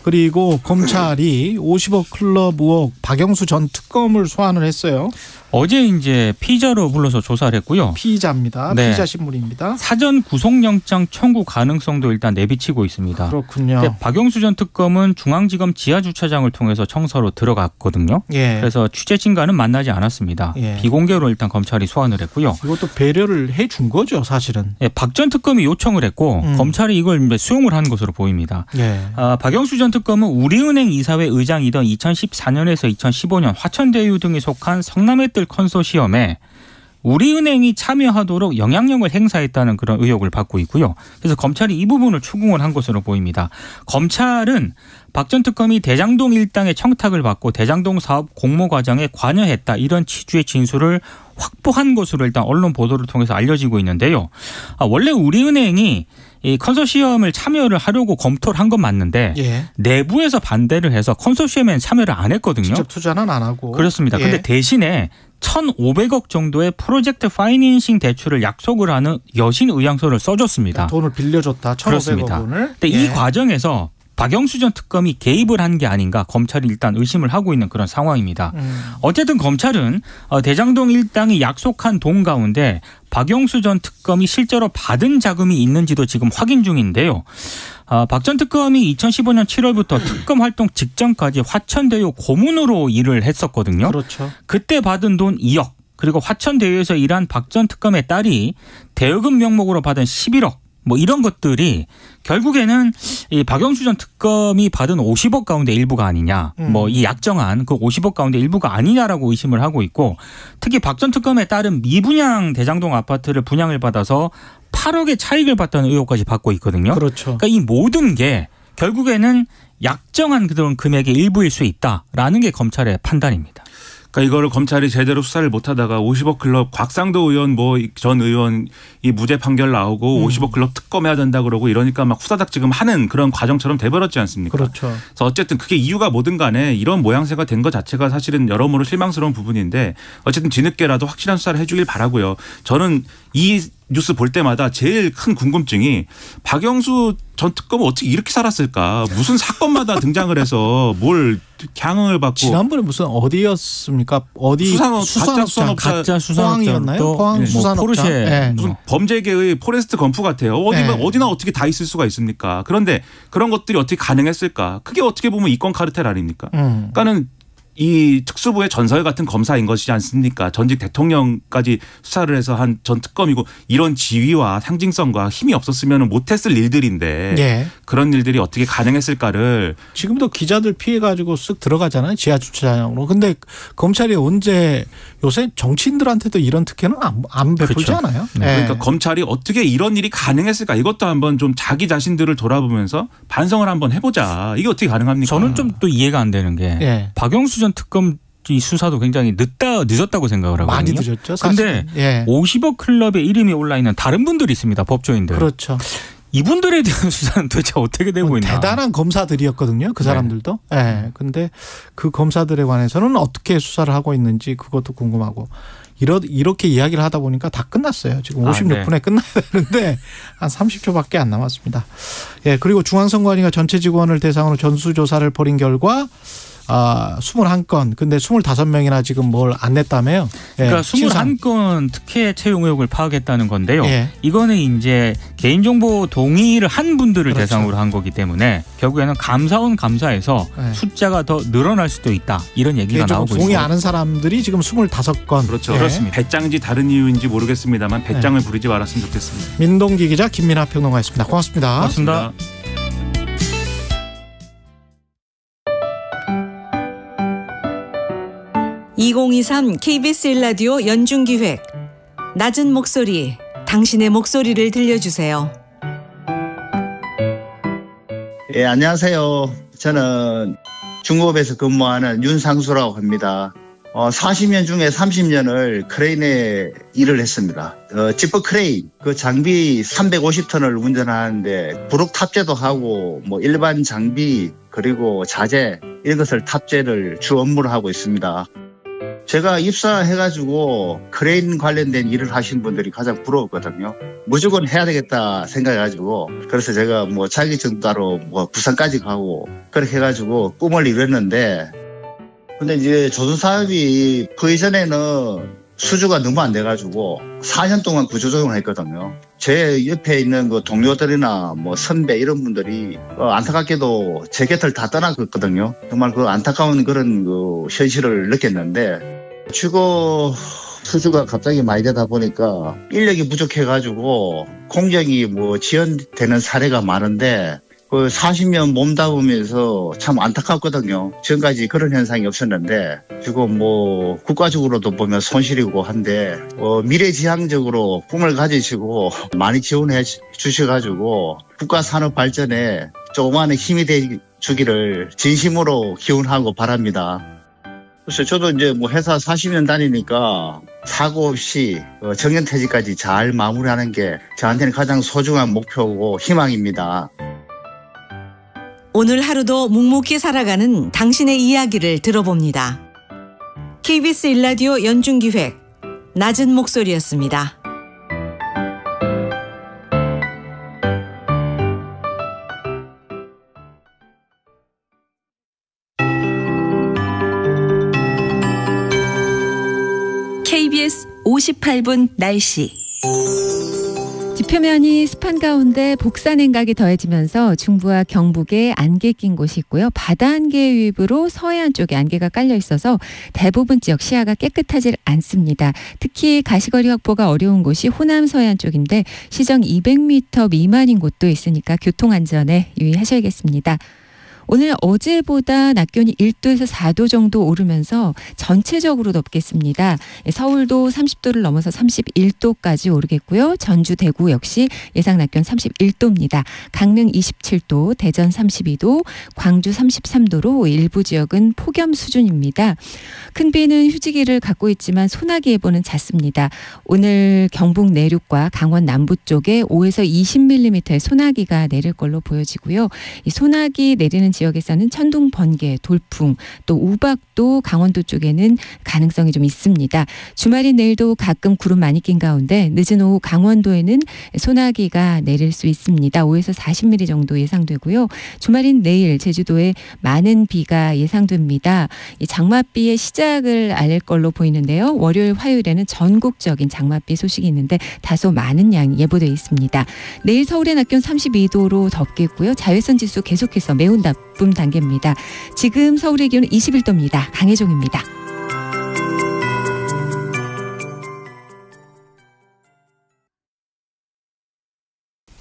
그리고 검찰이 50억 클럽 의혹 박영수 전 특검을 소환을 했어요. 어제 이제 피의자로 불러서 조사를 했고요. 피의자입니다. 네. 피의자 신문입니다. 사전 구속영장 청구 가능성도 일단 내비치고 있습니다. 그렇군요. 근데 박영수 전 특검은 중앙지검 지하주차장을 통해서 청사로 들어갔거든요. 예. 그래서 취재진과는 만나지 않았습니다. 예. 비공개로 일단 검찰이 소환을 했고요. 이것도 배려를 해준 거죠, 사실은. 예, 박 전 특검이 요청을 했고 검찰이 이걸 이제 수용을 한 것으로 보입니다. 예. 박영수 전 특검은 우리은행 이사회 의장이던 2014년에서 2015년 화천대유 등이 속한 성남의뜰 컨소시엄에 우리은행이 참여하도록 영향력을 행사했다는 그런 의혹을 받고 있고요. 그래서 검찰이 이 부분을 추궁을 한 것으로 보입니다. 검찰은 박 전 특검이 대장동 일당의 청탁을 받고 대장동 사업 공모 과정에 관여했다 이런 취지의 진술을 확보한 것으로 일단 언론 보도를 통해서 알려지고 있는데요. 원래 우리은행이 이 컨소시엄을 참여를 하려고 검토를 한 건 맞는데 예. 내부에서 반대를 해서 컨소시엄에는 참여를 안 했거든요. 직접 투자는 안 하고. 그렇습니다. 예. 근데 대신에 1,500억 정도의 프로젝트 파이낸싱 대출을 약속을 하는 여신 의향서를 써줬습니다. 돈을 빌려줬다. 1,500억 그렇습니다. 원을. 근데 예. 이 과정에서 박영수 전 특검이 개입을 한 게 아닌가 검찰이 일단 의심을 하고 있는 그런 상황입니다. 어쨌든 검찰은 대장동 일당이 약속한 돈 가운데 박영수 전 특검이 실제로 받은 자금이 있는지도 지금 확인 중인데요. 박 전 특검이 2015년 7월부터 특검 활동 직전까지 화천대유 고문으로 일을 했었거든요. 그렇죠. 그때 받은 돈 2억 그리고 화천대유에서 일한 박 전 특검의 딸이 대여금 명목으로 받은 11억 뭐 이런 것들이 결국에는 이 박영수 전 특검이 받은 50억 가운데 일부가 아니냐. 뭐 이 약정한 그 50억 가운데 일부가 아니냐라고 의심을 하고 있고 특히 박 전 특검의 딸은 미분양 대장동 아파트를 분양을 받아서 8억의 차익을 봤다는 의혹까지 받고 있거든요. 그렇죠. 그러니까 이 모든 게 결국에는 약정한 그런 금액의 일부일 수 있다라는 게 검찰의 판단입니다. 그러니까 이거를 검찰이 제대로 수사를 못하다가 50억 클럽 곽상도 의원 뭐 전 의원 이 무죄 판결 나오고 50억 클럽 특검해야 된다 그러고 이러니까 막 후다닥 지금 하는 그런 과정처럼 돼버렸지 않습니까? 그렇죠. 그래서 어쨌든 그게 이유가 뭐든 간에 이런 모양새가 된 것 자체가 사실은 여러모로 실망스러운 부분인데 어쨌든 뒤늦게라도 확실한 수사를 해주길 바라고요. 저는 이 뉴스 볼 때마다 제일 큰 궁금증이 박영수 전 특검은 어떻게 이렇게 살았을까? 무슨 사건마다 등장을 해서 뭘 향응을 받고. 지난번에 무슨 어디였습니까? 어디 수산업자 가짜 수산업자였나요? 포항 네. 수산업자. 포르쉐. 네. 무슨 범죄계의 포레스트 검프 같아요. 어디나 어떻게 다 있을 수가 있습니까? 그런데 그런 것들이 어떻게 가능했을까? 그게 어떻게 보면 이권 카르텔 아닙니까? 그러니까는 이 특수부의 전설 같은 검사인 것이지 않습니까? 전직 대통령까지 수사를 해서 한 전 특검이고 이런 지위와 상징성과 힘이 없었으면 못했을 일들인데 예. 그런 일들이 어떻게 가능했을까를. 지금도 기자들 피해가지고 쓱 들어가잖아요. 지하 주차장으로. 근데 검찰이 언제 요새 정치인들한테도 이런 특혜는 안 베풀지 그렇죠. 않아요? 네. 그러니까 검찰이 어떻게 이런 일이 가능했을까 이것도 한번 좀 자기 자신들을 돌아보면서 반성을 한번 해보자. 이게 어떻게 가능합니까? 저는 좀 또 이해가 안 되는 게 예. 박영수 전 특검 이 수사도 굉장히 늦었다고 생각을 하거든요. 많이 늦었죠. 그런데 예. 50억 클럽에 이름이 올라 있는 다른 분들이 있습니다. 법조인들. 그렇죠. 이분들에 대한 수사는 도대체 어떻게 되고 있나. 대단한 검사들이었거든요. 그 사람들도. 예. 네. 근데 그 검사들에 관해서는 어떻게 수사를 하고 있는지 그것도 궁금하고. 이렇게 이야기를 하다 보니까 다 끝났어요. 지금 56분에 네. 끝나야 되는데 한 30초밖에 안 남았습니다. 예, 그리고 중앙선관위가 전체 직원을 대상으로 전수조사를 벌인 결과 21건. 근데 25명이나 지금 뭘 안 냈다며요. 예, 그러니까 21건 특혜 채용 의혹을 파악했다는 건데요. 예. 이거는 이제 개인정보 동의를 한 분들을 그렇죠. 대상으로 한 거기 때문에 결국에는 감사원 감사에서 예. 숫자가 더 늘어날 수도 있다. 이런 얘기가 나오고 있습니다. 동의 안 한 사람들이 지금 25건. 그렇죠. 예. 그렇습니다. 배짱인지 다른 이유인지 모르겠습니다.만 배짱을 부리지 말았으면 좋겠습니다. 민동기 기자, 김민하 평론가였습니다. 고맙습니다. 고맙습니다. 2023 KBS 1라디오 연중기획 낮은 목소리 당신의 목소리를 들려주세요. 예, 안녕하세요. 저는 중공업에서 근무하는 윤상수라고 합니다. 40년 중에 30년을 크레인에 일을 했습니다. 지퍼 크레인, 그 장비 350톤을 운전하는데 부록 탑재도 하고 뭐 일반 장비 그리고 자재 이런 것을 탑재를 주 업무로 하고 있습니다. 제가 입사해가지고 크레인 관련된 일을 하신 분들이 가장 부러웠거든요. 무조건 해야 되겠다 생각해가지고 그래서 제가 뭐 자격증 따로 뭐 부산까지 가고 그렇게 해가지고 꿈을 이뤘는데 근데 이제 조선사업이 그 이전에는 수주가 너무 안 돼가지고 4년 동안 구조조정을 했거든요. 제 옆에 있는 그 동료들이나 뭐 선배 이런 분들이 안타깝게도 제 곁을 다 떠나갔거든요. 정말 그 안타까운 그런 그 현실을 느꼈는데 최고 수주가 갑자기 많이 되다 보니까 인력이 부족해가지고 공정이 뭐 지연되는 사례가 많은데 그 40년 몸담으면서 참 안타깝거든요. 지금까지 그런 현상이 없었는데 지금 뭐 국가적으로도 보면 손실이고 한데 미래지향적으로 꿈을 가지시고 많이 지원해 주셔가지고 국가 산업 발전에 조그마한 힘이 돼 주기를 진심으로 기원하고 바랍니다. 그래서 저도 이제 뭐 회사 40년 다니니까 사고 없이 정년퇴직까지 잘 마무리하는 게 저한테는 가장 소중한 목표고 희망입니다. 오늘 하루도 묵묵히 살아가는 당신의 이야기를 들어봅니다. KBS 1라디오 연중기획 낮은 목소리였습니다. KBS 58분 날씨. 지표면이 습한 가운데 복사 냉각이 더해지면서 중부와 경북에 안개 낀 곳이 있고요. 바다 안개 유입으로 서해안 쪽에 안개가 깔려 있어서 대부분 지역 시야가 깨끗하지 않습니다. 특히 가시거리 확보가 어려운 곳이 호남 서해안 쪽인데 시정 200m 미만인 곳도 있으니까 교통안전에 유의하셔야겠습니다. 오늘 어제보다 낮 기온이 1도에서 4도 정도 오르면서 전체적으로 덥겠습니다. 서울도 30도를 넘어서 31도까지 오르겠고요. 전주, 대구 역시 예상 낮 기온 31도입니다. 강릉 27도, 대전 32도, 광주 33도로 일부 지역은 폭염 수준입니다. 큰 비는 휴지기를 갖고 있지만 소나기 예보는 잦습니다. 오늘 경북 내륙과 강원 남부 쪽에 5에서 20mm의 소나기가 내릴 걸로 보여지고요. 이 소나기 내리는 지역에서는 천둥, 번개, 돌풍, 또 우박도 강원도 쪽에는 가능성이 좀 있습니다. 주말인 내일도 가끔 구름 많이 낀 가운데 늦은 오후 강원도에는 소나기가 내릴 수 있습니다. 5에서 40mm 정도 예상되고요. 주말인 내일 제주도에 많은 비가 예상됩니다. 이 장맛비의 시작을 알 걸로 보이는데요. 월요일, 화요일에는 전국적인 장맛비 소식이 있는데 다소 많은 양이 예보되어 있습니다. 내일 서울의 낮 기온 32도로 덥겠고요. 자외선 지수 계속해서 매우 나쁨 단계입니다. 지금 서울의 기온은 21도입니다. 강혜종입니다.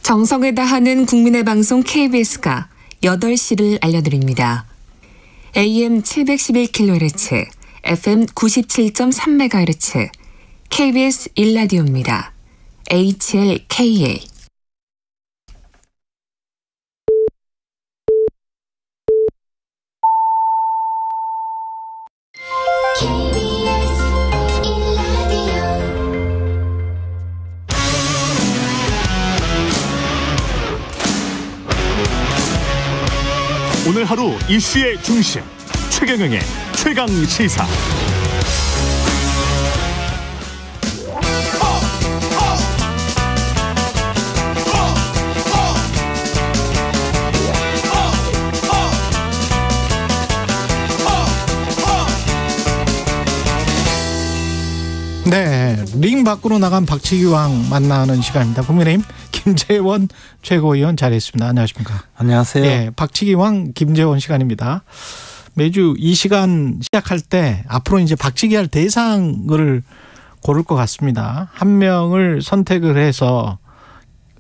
정성을 다하는 국민의 방송 KBS가 8시를 알려드립니다. AM 711kHz, FM 97.3MHz, KBS 1라디오입니다. HLKA. 오늘 하루 이슈의 중심 최경영의 최강 시사. 네, 링 밖으로 나간 박치기왕 만나는 시간입니다. 국민의힘 김재원 최고위원 자리했습니다. 안녕하십니까? 안녕하세요. 네, 박치기왕 김재원 시간입니다. 매주 이 시간 시작할 때 앞으로 이제 박치기할 대상을 고를 것 같습니다. 한 명을 선택을 해서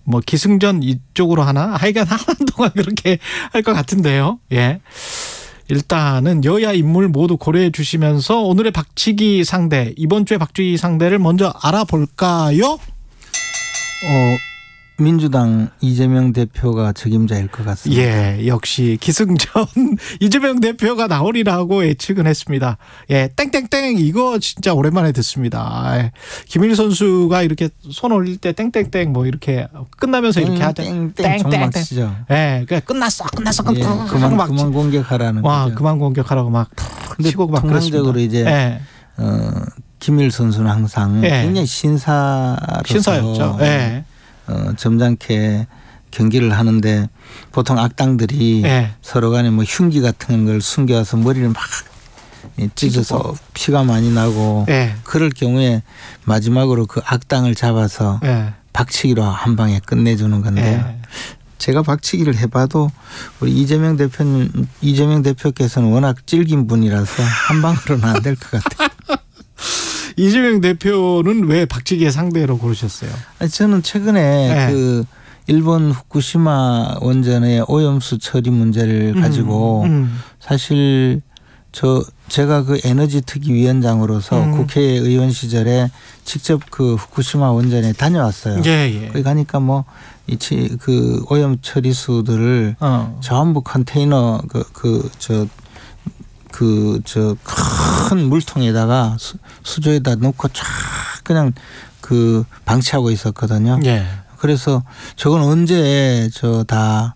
뭐 기승전 이쪽으로 하나 하여간 하는 동안 그렇게 할 것 같은데요. 예. 일단은 여야 인물 모두 고려해 주시면서 오늘의 박치기 상대, 이번 주의 박치기 상대를 먼저 알아볼까요? 민주당 이재명 대표가 적임자일 것 같습니다. 예, 역시 기승전 이재명 대표가 나오리라고 예측은 했습니다. 예, 땡땡땡 이거 진짜 오랜만에 듣습니다. 예, 김일 선수가 이렇게 손 올릴 때 땡땡땡 뭐 이렇게 끝나면서 이렇게 하죠. 땡땡 치죠. 예, 그러니까 끝났어. 예, 그만 공격하라는 와, 거죠. 그만 공격하라고 막 치고 막 통상적으로 이제 예. 김일 선수는 항상 예. 굉장히 신사였죠. 예. 점잖게 경기를 하는데 보통 악당들이 서로 간에 뭐 흉기 같은 걸 숨겨서 머리를 막 찢어서 피가 많이 나고 그럴 경우에 마지막으로 그 악당을 잡아서 박치기로 한 방에 끝내주는 건데요. 제가 박치기를 해봐도 우리 이재명 대표께서는 워낙 질긴 분이라서 한 방으로는 안 될 것 같아요. 이재명 대표는 왜 박치기의 상대로 고르셨어요? 아니, 저는 최근에 그 일본 후쿠시마 원전의 오염수 처리 문제를 가지고 사실 제가 그 에너지 특위 위원장으로서 국회의원 시절에 직접 그 후쿠시마 원전에 다녀왔어요. 거기 가니까 뭐 그 오염 처리수들을 전부 컨테이너 큰 물통에다가 수조에다 놓고 쫙 그냥 그 방치하고 있었거든요. 그래서 저건 언제 다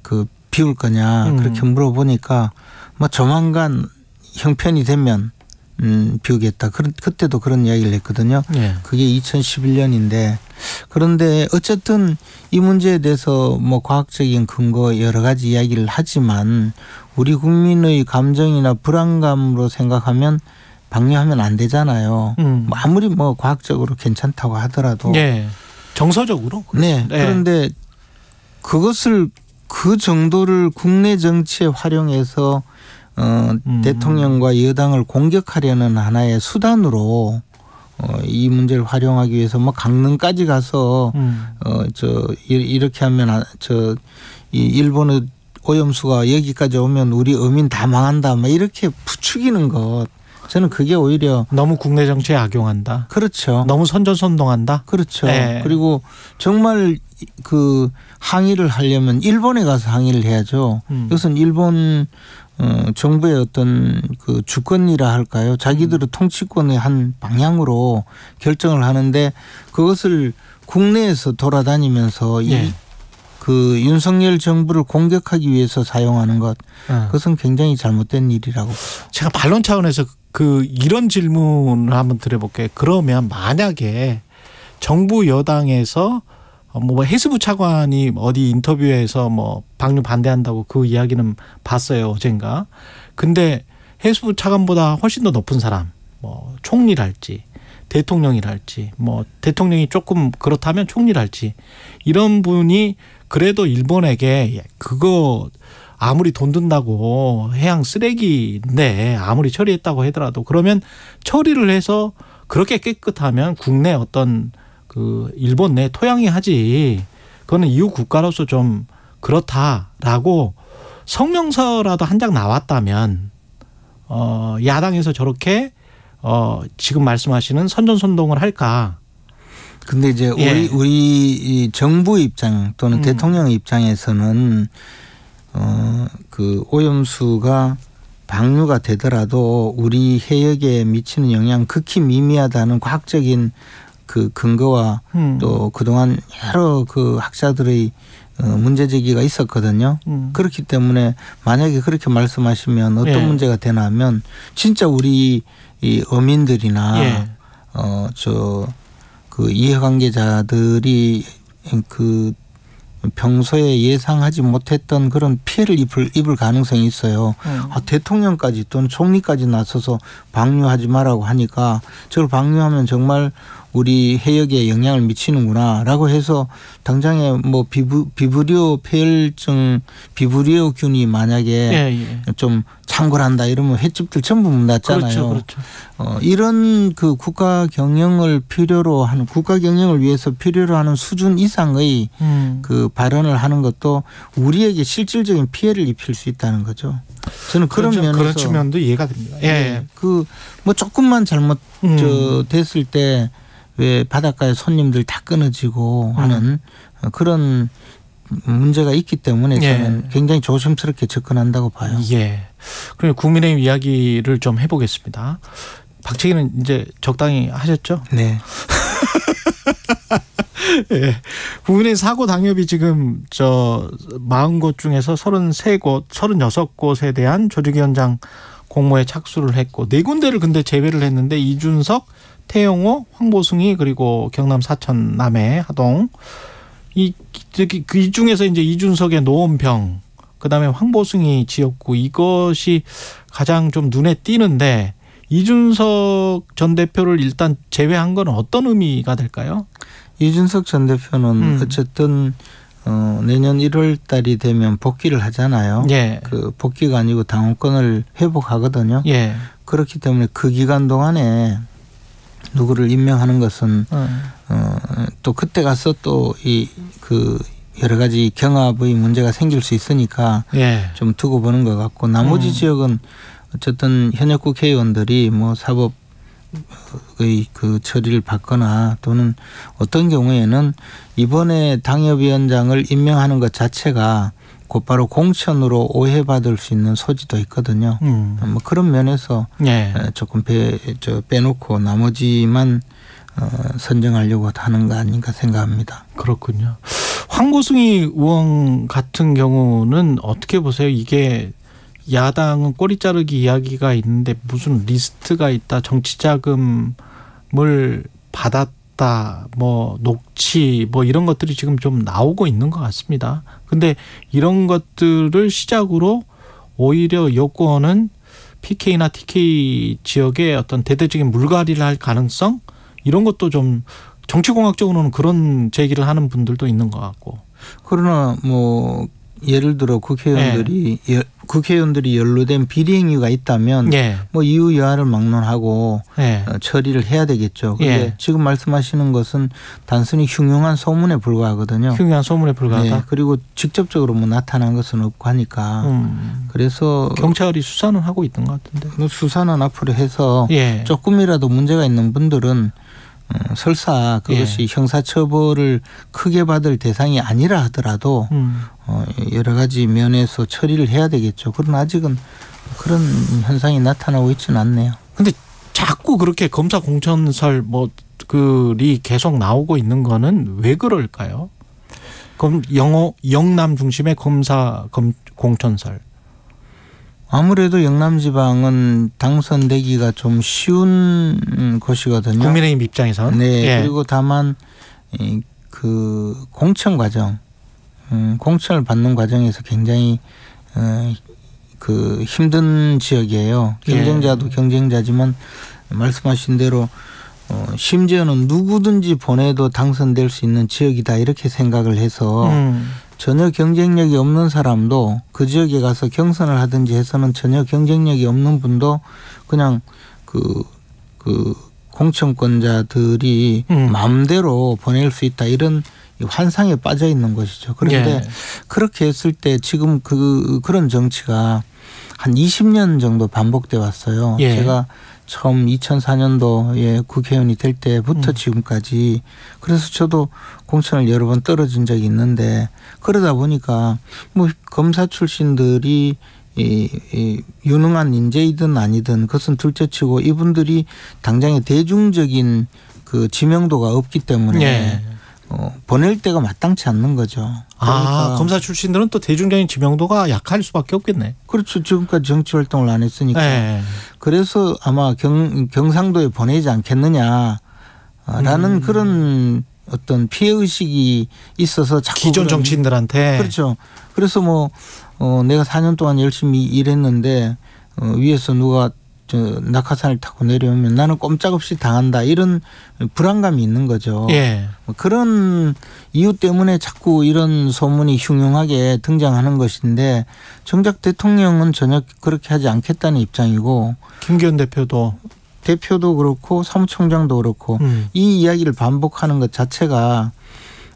그 비울 거냐 그렇게 물어보니까 뭐 조만간 형편이 되면 비우겠다. 그때도 그런 이야기를 했거든요. 그게 2011년인데 그런데 어쨌든 이 문제에 대해서 뭐 과학적인 근거 여러 가지 이야기를 하지만 우리 국민의 감정이나 불안감으로 생각하면 방류하면 안 되잖아요. 뭐 아무리 뭐 과학적으로 괜찮다고 하더라도 정서적으로 네. 그런데 그것을 그 정도를 국내 정치에 활용해서 대통령과 여당을 공격하려는 하나의 수단으로 이 문제를 활용하기 위해서 뭐 강릉까지 가서 이렇게 하면 이 일본의 오염수가 여기까지 오면 우리 어민 다 망한다. 막 이렇게 부추기는 것. 저는 그게 오히려 너무 국내 정치에 악용한다. 그렇죠. 너무 선전선동한다. 그렇죠. 그리고 정말 그 항의를 하려면 일본에 가서 항의를 해야죠. 이것은 일본 정부의 어떤 그 주권이라 할까요? 자기들의 통치권의 한 방향으로 결정을 하는데 그것을 국내에서 돌아다니면서 그 윤석열 정부를 공격하기 위해서 사용하는 것, 그것은 굉장히 잘못된 일이라고. 제가 반론 차원에서 이런 질문을 한번 드려볼게요. 그러면 만약에 정부 여당에서 뭐 해수부 차관이 어디 인터뷰에서 뭐 방류 반대한다고 그 이야기는 봤어요, 어젠가. 근데 해수부 차관보다 훨씬 더 높은 사람, 뭐 총리랄지 대통령이랄지, 뭐 대통령이 조금 그렇다면 총리랄지, 이런 분이 그래도 일본에게 그거 아무리 돈 든다고 해양 쓰레기인데 아무리 처리했다고 하더라도 그러면 처리를 해서 그렇게 깨끗하면 국내 어떤 그 일본 내 토양이 하지, 그거는 이웃 국가로서 좀 그렇다라고 성명서라도 한 장 나왔다면 야당에서 저렇게 지금 말씀하시는 선전선동을 할까? 근데 이제 우리 정부 입장 또는 대통령 입장에서는 그 오염수가 방류가 되더라도 우리 해역에 미치는 영향 극히 미미하다는 과학적인 그 근거와 또 그동안 여러 그 학자들의 문제 제기가 있었거든요. 그렇기 때문에 만약에 그렇게 말씀하시면 어떤 문제가 되냐면 진짜 우리 이 어민들이나 그 이해관계자들이 그 평소에 예상하지 못했던 그런 피해를 입을 가능성이 있어요. 대통령까지 또는 총리까지 나서서 방류하지 말라고 하니까 저걸 방류하면 정말 우리 해역에 영향을 미치는구나라고 해서 당장에 뭐 비브리오 폐혈증 비브리오균이 만약에 좀 창궐한다 이러면 횟집들 전부 문 닫잖아요. 그렇죠. 이런 그 국가 경영을 위해서 필요로 하는 수준 이상의 그 발언을 하는 것도 우리에게 실질적인 피해를 입힐 수 있다는 거죠. 저는 그런 면에서 그런 측면도 이해가 됩니다. 그 뭐 조금만 잘못 됐을 때 왜 바닷가에 손님들 다 끊어지고 하는 그런 문제가 있기 때문에 저는 굉장히 조심스럽게 접근한다고 봐요. 그럼 국민의힘 이야기를 좀 해보겠습니다. 박치기는 이제 적당히 하셨죠? 네. 국민의힘 사고 당협이 지금 40곳 중에서 33곳, 36곳에 대한 조직위원장 공모에 착수를 했고 4군데를 근데 제외를 했는데 이준석, 태영호, 황보승이 그리고 경남 사천 남해 하동 이 중에서 이제 이준석의 노원평 그다음에 황보승이 지역구 이것이 가장 좀 눈에 띄는데 이준석 전 대표를 일단 제외한 건 어떤 의미가 될까요? 이준석 전 대표는 어쨌든 내년 1월 달이 되면 복귀를 하잖아요. 그 복귀가 아니고 당원권을 회복하거든요. 그렇기 때문에 그 기간 동안에 누구를 임명하는 것은 또 그때 가서 또 그 여러 가지 경합의 문제가 생길 수 있으니까 좀 두고 보는 것 같고 나머지 지역은 어쨌든 현역 국회의원들이 뭐 사법의 그 처리를 받거나 또는 어떤 경우에는 이번에 당협위원장을 임명하는 것 자체가 곧바로 공천으로 오해받을 수 있는 소지도 있거든요. 뭐 그런 면에서 조금 빼놓고 나머지만 선정하려고 하는 거 아닌가 생각합니다. 그렇군요. 황보승희 의원 같은 경우는 어떻게 보세요? 이게 야당은 꼬리 자르기 이야기가 있는데 무슨 리스트가 있다, 정치자금을 받았다, 뭐 녹취 뭐 이런 것들이 지금 좀 나오고 있는 것 같습니다. 근데 이런 것들을 시작으로 오히려 여권은 PK나 TK 지역의 어떤 대대적인 물갈이를 할 가능성 이런 것도 좀 정치공학적으로는 그런 제기를 하는 분들도 있는 것 같고. 그러나 뭐 예를 들어 국회의원들이 연루된 비리 행위가 있다면 뭐 이유 여하를 막론하고 처리를 해야 되겠죠. 그런데 지금 말씀하시는 것은 단순히 흉흉한 소문에 불과하거든요. 흉흉한 소문에 불과하다. 그리고 직접적으로 뭐 나타난 것은 없고 하니까 그래서 경찰이 수사는 하고 있던 것 같은데. 뭐 수사는 앞으로 해서 조금이라도 문제가 있는 분들은 설사 그것이 형사처벌을 크게 받을 대상이 아니라 하더라도 여러 가지 면에서 처리를 해야 되겠죠. 그러나 아직은 그런 현상이 나타나고 있지는 않네요. 그런데 자꾸 그렇게 검사 공천설 뭐 글이 계속 나오고 있는 거는 왜 그럴까요? 그럼 영남 중심의 검사 공천설. 아무래도 영남지방은 당선되기가 좀 쉬운 곳이거든요. 국민의힘 입장에서는. 네. 예. 그리고 다만 그 공천 과정, 공천을 받는 과정에서 굉장히 그 힘든 지역이에요. 경쟁자도 경쟁자지만 말씀하신 대로 심지어는 누구든지 보내도 당선될 수 있는 지역이다 이렇게 생각을 해서 전혀 경쟁력이 없는 사람도 그 지역에 가서 경선을 하든지 해서는 전혀 경쟁력이 없는 분도 그냥 그 공천권자들이 마음대로 보낼 수 있다 이런 환상에 빠져 있는 것이죠. 그런데 그렇게 했을 때 지금 그런 정치가 한 20년 정도 반복돼 왔어요. 제가 처음 2004년도에 국회의원이 될 때부터 지금까지 그래서 저도 공천을 여러 번 떨어진 적이 있는데 그러다 보니까 뭐 검사 출신들이 유능한 인재이든 아니든 그것은 둘째치고 이분들이 당장의 대중적인 그 지명도가 없기 때문에 보낼 때가 마땅치 않는 거죠. 그러니까 검사 출신들은 또 대중적인 지명도가 약할 수밖에 없겠네. 그렇죠. 지금까지 정치 활동을 안 했으니까. 그래서 아마 경상도에 보내지 않겠느냐라는 그런 어떤 피해의식이 있어서 자꾸 기존 정치인들한테. 그렇죠. 그래서 뭐 내가 4년 동안 열심히 일했는데 위에서 누가 낙하산을 타고 내려오면 나는 꼼짝없이 당한다 이런 불안감이 있는 거죠. 그런 이유 때문에 자꾸 이런 소문이 흉흉하게 등장하는 것인데 정작 대통령은 전혀 그렇게 하지 않겠다는 입장이고 김기현 대표도 그렇고 사무총장도 그렇고 이 이야기를 반복하는 것 자체가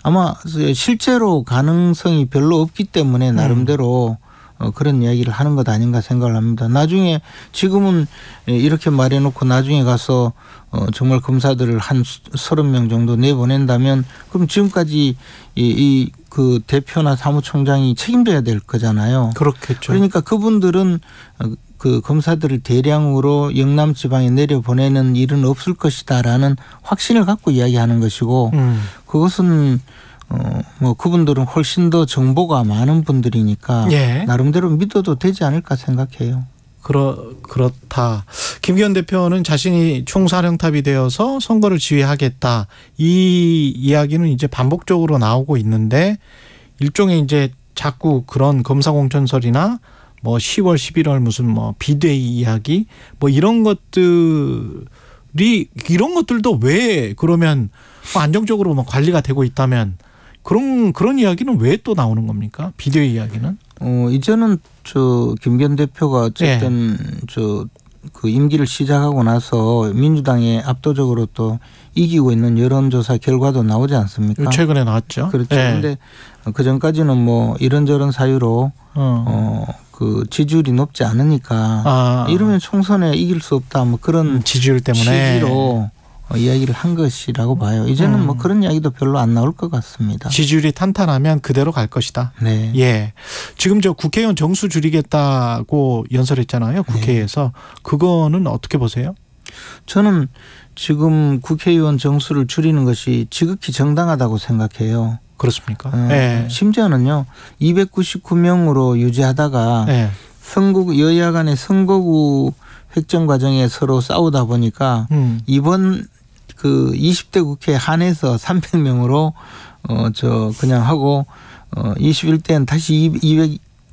아마 실제로 가능성이 별로 없기 때문에 나름대로 그런 이야기를 하는 것 아닌가 생각을 합니다. 나중에 지금은 이렇게 말해놓고 나중에 가서 정말 검사들을 한 30명 정도 내보낸다면 그럼 지금까지 그 대표나 사무총장이 책임져야 될 거잖아요. 그렇겠죠. 그러니까 그분들은 그 검사들을 대량으로 영남 지방에 내려보내는 일은 없을 것이다라는 확신을 갖고 이야기하는 것이고 그것은 뭐 그분들은 훨씬 더 정보가 많은 분들이니까 나름대로 믿어도 되지 않을까 생각해요. 그렇다. 김기현 대표는 자신이 총사령탑이 되어서 선거를 지휘하겠다. 이 이야기는 이제 반복적으로 나오고 있는데 일종의 이제 자꾸 그런 검사 공천설이나 뭐 10월, 11월 무슨 뭐 비대위 이야기 뭐 이런 것들도 왜 그러면 안정적으로 뭐 관리가 되고 있다면 그런 이야기는 왜 또 나오는 겁니까? 비대위 이야기는? 이제는 김기현 대표가 어쨌든 그 임기를 시작하고 나서 민주당에 압도적으로 또 이기고 있는 여론조사 결과도 나오지 않습니까? 최근에 나왔죠. 그렇죠. 그런데 그 전까지는 뭐 이런저런 사유로 그 지지율이 높지 않으니까 이러면 총선에 이길 수 없다 뭐 그런 지지율 때문에 취지로 이야기를 한 것이라고 봐요. 이제는 뭐 그런 이야기도 별로 안 나올 것 같습니다. 지지율이 탄탄하면 그대로 갈 것이다. 네. 예. 지금 국회의원 정수 줄이겠다고 연설했잖아요. 국회에서. 그거는 어떻게 보세요? 저는 지금 국회의원 정수를 줄이는 것이 지극히 정당하다고 생각해요. 그렇습니까? 심지어는요. 299명으로 유지하다가 여야 간의 선거구 획정 과정에 서로 싸우다 보니까 이번 그 20대 국회에 한해서 300명으로 그냥 하고 21대는 다시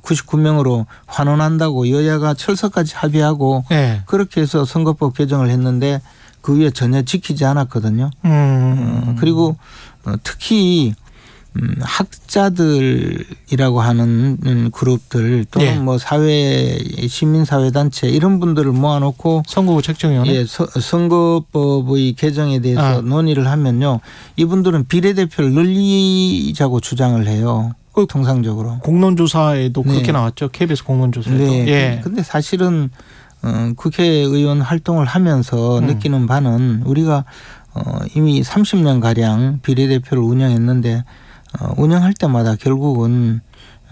299명으로 환원한다고 여야가 철석까지 합의하고 그렇게 해서 선거법 개정을 했는데 그 위에 전혀 지키지 않았거든요. 그리고 특히 학자들이라고 하는 그룹들 또는 뭐 사회 시민사회단체 이런 분들을 모아놓고 선거구 책정위원회 선거법의 개정에 대해서 논의를 하면요. 이분들은 비례대표를 늘리자고 주장을 해요. 통상적으로. 공론조사에도 그렇게 나왔죠. KBS 공론조사에도. 그런데 사실은 국회의원 활동을 하면서 느끼는 바는 우리가 이미 30년가량 비례대표를 운영했는데 운영할 때마다 결국은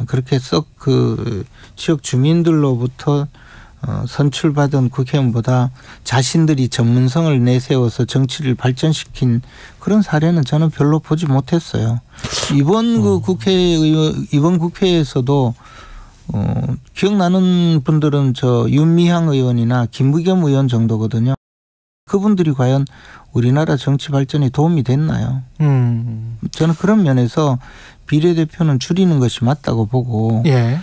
그렇게 썩 그 지역 주민들로부터 선출받은 국회의원보다 자신들이 전문성을 내세워서 정치를 발전시킨 그런 사례는 저는 별로 보지 못했어요. 이번 이번 국회에서도 기억나는 분들은 저 윤미향 의원이나 김부겸 의원 정도거든요. 그분들이 과연 우리나라 정치 발전에 도움이 됐나요? 저는 그런 면에서 비례대표는 줄이는 것이 맞다고 보고 예.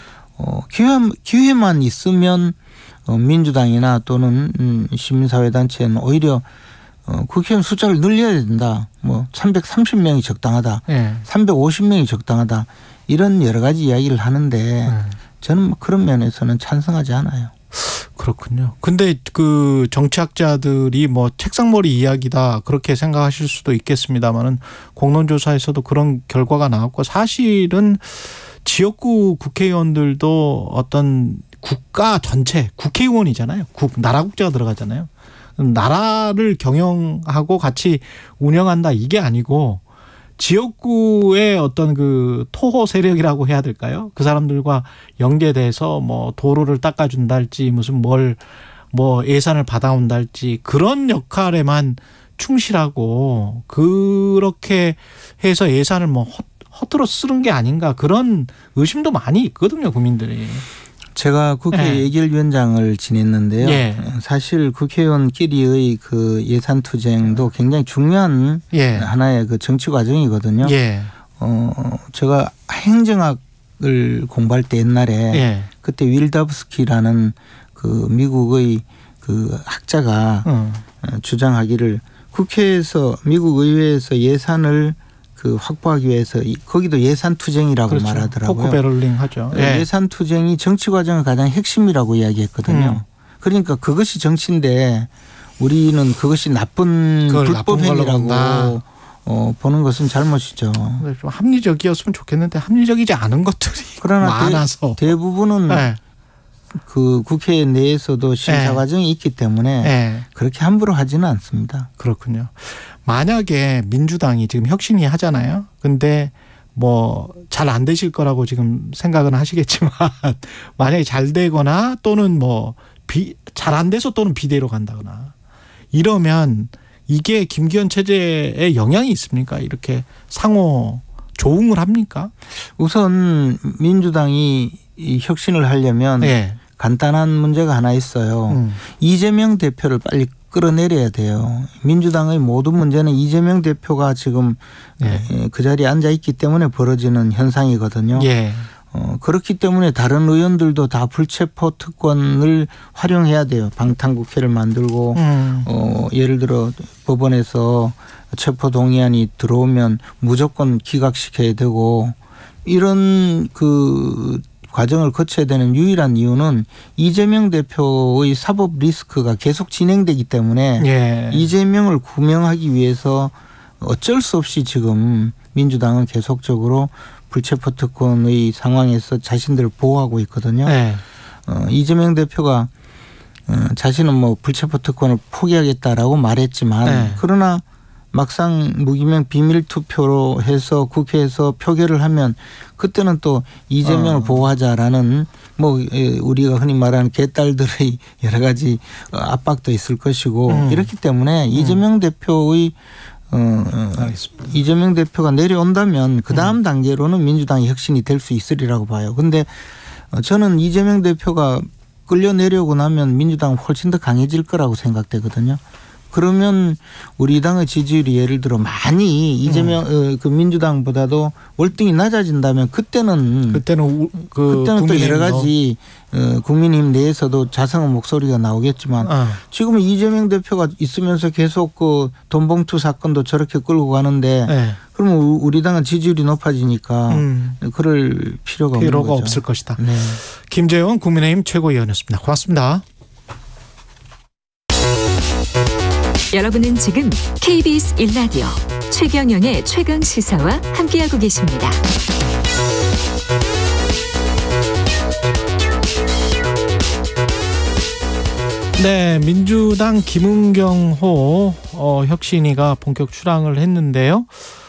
기회만 있으면 민주당이나 또는 시민사회단체는 오히려 국회의원 숫자를 늘려야 된다. 뭐 330명이 적당하다. 예. 350명이 적당하다. 이런 여러 가지 이야기를 하는데 저는 뭐 그런 면에서는 찬성하지 않아요. 그렇군요. 근데 그 정치학자들이 뭐 책상머리 이야기다 그렇게 생각하실 수도 있겠습니다만은 공론조사에서도 그런 결과가 나왔고 사실은 지역구 국회의원들도 어떤 국가 전체 국회의원이잖아요. 나라 국제가 들어가잖아요. 나라를 경영하고 같이 운영한다 이게 아니고 지역구의 어떤 그 토호 세력이라고 해야 될까요? 그 사람들과 연계돼서 뭐 도로를 닦아준달지 무슨 뭐 예산을 받아온달지 그런 역할에만 충실하고 그렇게 해서 예산을 뭐 허투루 쓰는 게 아닌가 그런 의심도 많이 있거든요, 국민들이. 제가 국회 예결위원장을 지냈는데요. 예. 사실 국회의원끼리의 그 예산 투쟁도 굉장히 중요한 하나의 그 정치 과정이거든요. 예. 제가 행정학을 공부할 때 옛날에 그때 윌다브스키라는 그 미국의 그 학자가 주장하기를 국회에서 미국 의회에서 예산을 그 확보하기 위해서 거기도 예산 투쟁이라고 그렇죠. 말하더라고요. 포크 배럴링 하죠. 예산 투쟁이 정치 과정의 가장 핵심이라고 이야기했거든요. 그러니까 그것이 정치인데 우리는 그것이 나쁜 불법 행위라고 보는 것은 잘못이죠. 좀 합리적이었으면 좋겠는데 합리적이지 않은 것들이 그러나 많아서 대부분은 그 국회 내에서도 심사 과정이 있기 때문에 그렇게 함부로 하지는 않습니다. 그렇군요. 만약에 민주당이 지금 혁신위 하잖아요. 근데 뭐 잘 안 되실 거라고 지금 생각은 하시겠지만 만약에 잘 되거나 또는 뭐 잘 안 돼서 또는 비대로 간다거나 이러면 이게 김기현 체제에 영향이 있습니까? 이렇게 상호 조응을 합니까? 우선 민주당이 이 혁신을 하려면 간단한 문제가 하나 있어요. 이재명 대표를 빨리 끌어내려야 돼요. 민주당의 모든 문제는 이재명 대표가 지금 그 자리에 앉아 있기 때문에 벌어지는 현상이거든요. 그렇기 때문에 다른 의원들도 다 불체포 특권을 활용해야 돼요. 방탄국회를 만들고 예를 들어 법원에서 체포 동의안이 들어오면 무조건 기각시켜야 되고 이런 그 과정을 거쳐야 되는 유일한 이유는 이재명 대표의 사법 리스크가 계속 진행되기 때문에 이재명을 구명하기 위해서 어쩔 수 없이 지금 민주당은 계속적으로 불체포 특권의 상황에서 자신들을 보호하고 있거든요. 이재명 대표가 자신은 뭐 불체포 특권을 포기하겠다라고 말했지만 그러나 막상 무기명 비밀 투표로 해서 국회에서 표결을 하면 그때는 또 이재명을 보호하자라는 뭐 우리가 흔히 말하는 개딸들의 여러 가지 압박도 있을 것이고 이렇기 때문에 이재명 대표의 이재명 대표가 내려온다면 그 다음 단계로는 민주당의 혁신이 될 수 있으리라고 봐요. 그런데 저는 이재명 대표가 끌려 내려오고 나면 민주당은 훨씬 더 강해질 거라고 생각되거든요. 그러면 우리 당의 지지율이 예를 들어 많이 이재명 그 민주당보다도 월등히 낮아진다면 그때는 또 여러 가지 국민의힘 내에서도 자성한 목소리가 나오겠지만 지금 이재명 대표가 있으면서 계속 그 돈봉투 사건도 저렇게 끌고 가는데 그러면 우리 당은 지지율이 높아지니까 그럴 필요가 없는 거죠. 없을 것이다. 김재원 국민의힘 최고위원이었습니다. 고맙습니다. 여러분은 지금 KBS 1라디오 최경영의 최강시사와 함께하고 계십니다. 네, 민주당 김은경호 혁신위가 본격 출항을 했는데요.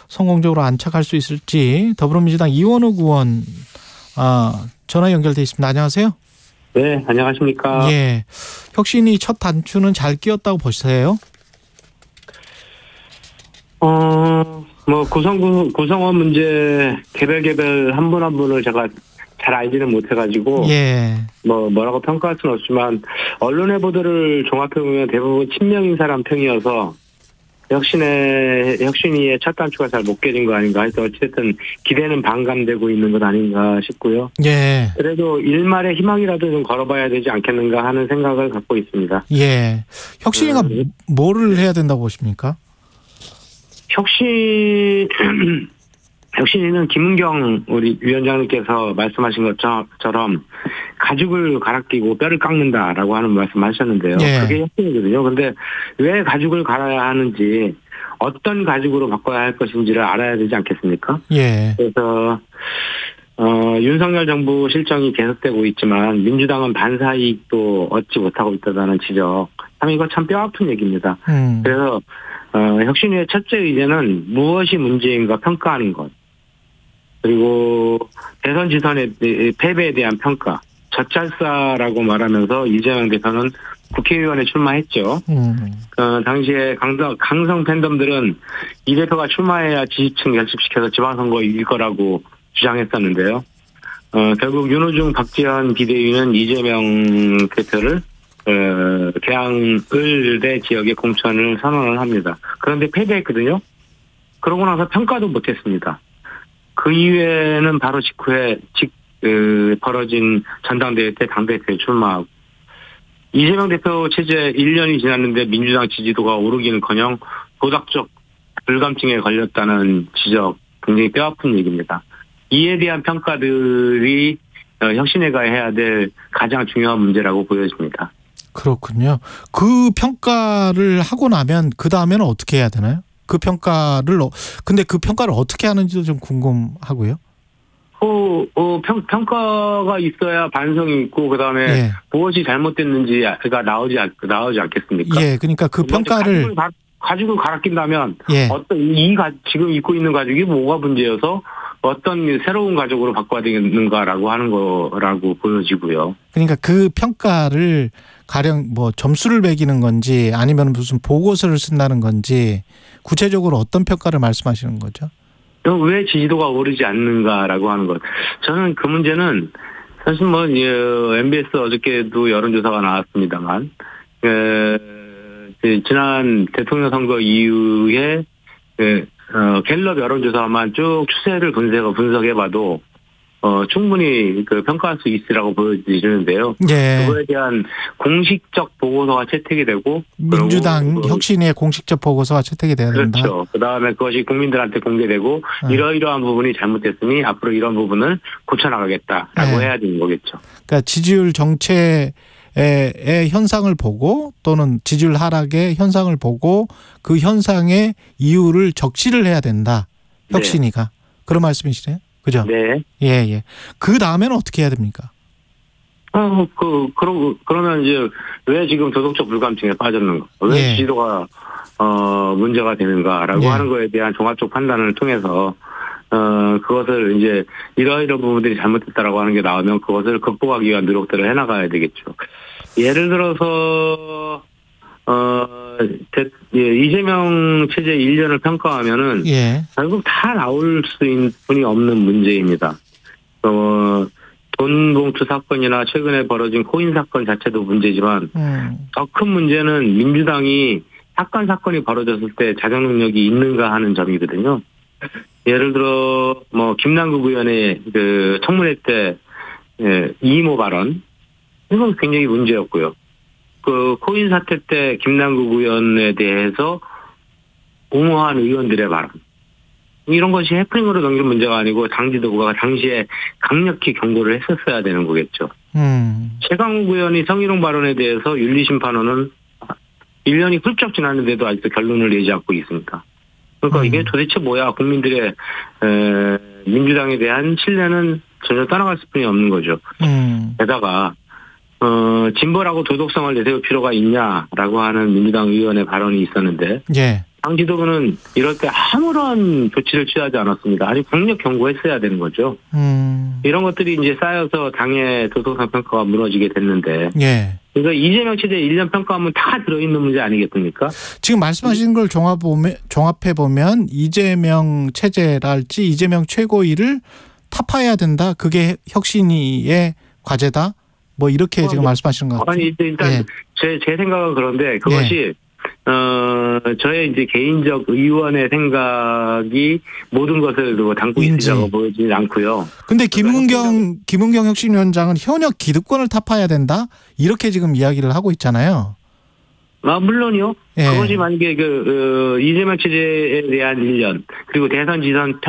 성공적으로 안착할 수 있을지 더불어민주당 이원욱 의원 전화 연결돼 있습니다. 안녕하세요. 네, 안녕하십니까. 예. 혁신이 첫 단추는 잘 끼었다고 보세요? 뭐 구성원 문제 개별 한 분 한 분을 제가 잘 알지는 못해가지고 예. 뭐라고 평가할 수는 없지만 언론의 보도를 종합해 보면 대부분 친명인 사람 평이어서 혁신이의 첫 단추가 잘 못 깨진 거 아닌가 해서 어쨌든 기대는 반감되고 있는 것 아닌가 싶고요. 예. 그래도 일말의 희망이라도 좀 걸어봐야 되지 않겠는가 하는 생각을 갖고 있습니다. 예. 혁신이가 뭐를 해야 된다고 보십니까? 혁신이는 김은경 우리 위원장님께서 말씀하신 것처럼 가죽을 갈아 끼고 뼈를 깎는다라고 하는 말씀하셨는데요. 예. 그게 혁신이거든요. 근데 왜 가죽을 갈아야 하는지 어떤 가죽으로 바꿔야 할 것인지를 알아야 되지 않겠습니까? 예. 그래서 윤석열 정부 실정이 계속되고 있지만 민주당은 반사이익도 얻지 못하고 있다는 지적. 참 이거 참 뼈아픈 얘기입니다. 그래서 혁신위의 첫째 의제는 무엇이 문제인가 평가하는 것. 그리고 대선 지선의 패배에 대한 평가. 젖잘싸라고 말하면서 이재명 대표는 국회의원에 출마했죠. 당시에 강성 팬덤들은 이 대표가 출마해야 지지층 결집시켜서 지방선거 이길 거라고 주장했었는데요. 결국 윤호중 박지원 비대위는 이재명 대표를 계양을대 지역의 공천을 선언을 합니다. 그런데 패배했거든요. 그러고 나서 평가도 못했습니다. 그 이후에는 바로 직후에 벌어진 전당대회 때 당대표에 출마하고 이재명 대표 체제 1년이 지났는데 민주당 지지도가 오르기는커녕 도덕적 불감증에 걸렸다는 지적, 굉장히 뼈아픈 얘기입니다. 이에 대한 평가들이 혁신회가 해야 될 가장 중요한 문제라고 보여집니다. 그렇군요. 그 평가를 하고 나면 그 다음에는 어떻게 해야 되나요? 근데 그 평가를 어떻게 하는지도 좀 궁금하고요. 평가가 있어야 반성이 있고 그다음에 예. 무엇이 잘못됐는지가 나오지 않겠습니까? 예, 그러니까 그 평가를 가죽을 갈아 낀다면 예. 지금 입고 있는 가죽이 뭐가 문제여서 어떤 새로운 가죽으로 바꿔야 되는가라고 하는 거라고 보여지고요. 그러니까 그 평가를 가령 뭐 점수를 매기는 건지 아니면 무슨 보고서를 쓴다는 건지 구체적으로 어떤 평가를 말씀하시는 거죠? 왜 지지도가 오르지 않는가라고 하는 것. 저는 그 문제는 사실 MBS 어저께도 여론조사가 나왔습니다만 지난 대통령 선거 이후에 갤럽 여론조사만 쭉 추세를 분석해봐도 충분히 평가할 수 있으라고 보여지는데요. 예. 그거에 대한 공식적 보고서가 채택이 되고 민주당 혁신의 공식적 보고서가 채택이 돼야 된다. 그렇죠. 그다음에 그것이 국민들한테 공개되고 이러이러한 부분이 잘못됐으니 앞으로 이런 부분을 고쳐나가겠다라고 해야 되는 거겠죠. 그러니까 지지율 정체의 현상을 보고 또는 지지율 하락의 현상을 보고 그 현상의 이유를 적시를 해야 된다. 혁신이가. 네. 그런 말씀이시네요. 그죠? 네. 예. 그 다음에는 어떻게 해야 됩니까? 그러면 이제 왜 지금 도덕적 불감증에 빠졌는가? 왜 예. 지지도가, 문제가 되는가라고 하는 거에 대한 종합적 판단을 통해서, 그것을 이제 이러이러 부분들이 잘못됐다라고 하는 게 나오면 그것을 극복하기 위한 노력들을 해나가야 되겠죠. 예를 들어서, 이재명 체제 1년을 평가하면은 예. 결국 다 나올 수뿐이 없는 문제입니다. 돈 봉투 사건이나 최근에 벌어진 코인 사건 자체도 문제지만 더 큰 문제는 민주당이 사건이 벌어졌을 때 자정 능력이 있는가 하는 점이거든요. 예를 들어 김남국 의원의 그 청문회 때 이모 발언 이건 굉장히 문제였고요. 그 코인 사태 때 김남국 의원에 대해서 옹호한 의원들의 발언. 이런 것이 해프닝으로 넘길 문제가 아니고 당 지도부가 당시에 강력히 경고를 했었어야 되는 거겠죠. 최강욱 의원이 성희롱 발언에 대해서 윤리심판원은 1년이 훌쩍 지났는데도 아직도 결론을 내지 않고 있습니다. 그러니까 이게 도대체 뭐야. 국민들의 민주당에 대한 신뢰는 전혀 떠나갈 수뿐이 없는 거죠. 게다가 진보라고 도덕성을 내세울 필요가 있냐라고 하는 민주당 의원의 발언이 있었는데 예. 당 지도부는 이럴 때 아무런 조치를 취하지 않았습니다. 아주 강력 경고했어야 되는 거죠. 이런 것들이 이제 쌓여서 당의 도덕성 평가가 무너지게 됐는데. 예. 그러니까 이재명 체제 1년 평가하면 다 들어있는 문제 아니겠습니까? 지금 말씀하신 걸 종합해 보면 이재명 체제랄지 이재명 최고위를 타파해야 된다. 그게 혁신위의 과제다. 뭐 이렇게 지금 말씀하시는 것 같아요. 아니 일단 예. 제 생각은 그런데 그것이 저의 이제 개인적 의원의 생각이 모든 것을 담고 있으라고 보이지 않고요. 근데 김은경 혁신위원장은 현역 기득권을 타파해야 된다 이렇게 지금 이야기를 하고 있잖아요. 물론이요. 예. 그것이 만약에 이재명 체제에 대한 1년 그리고 대선 지선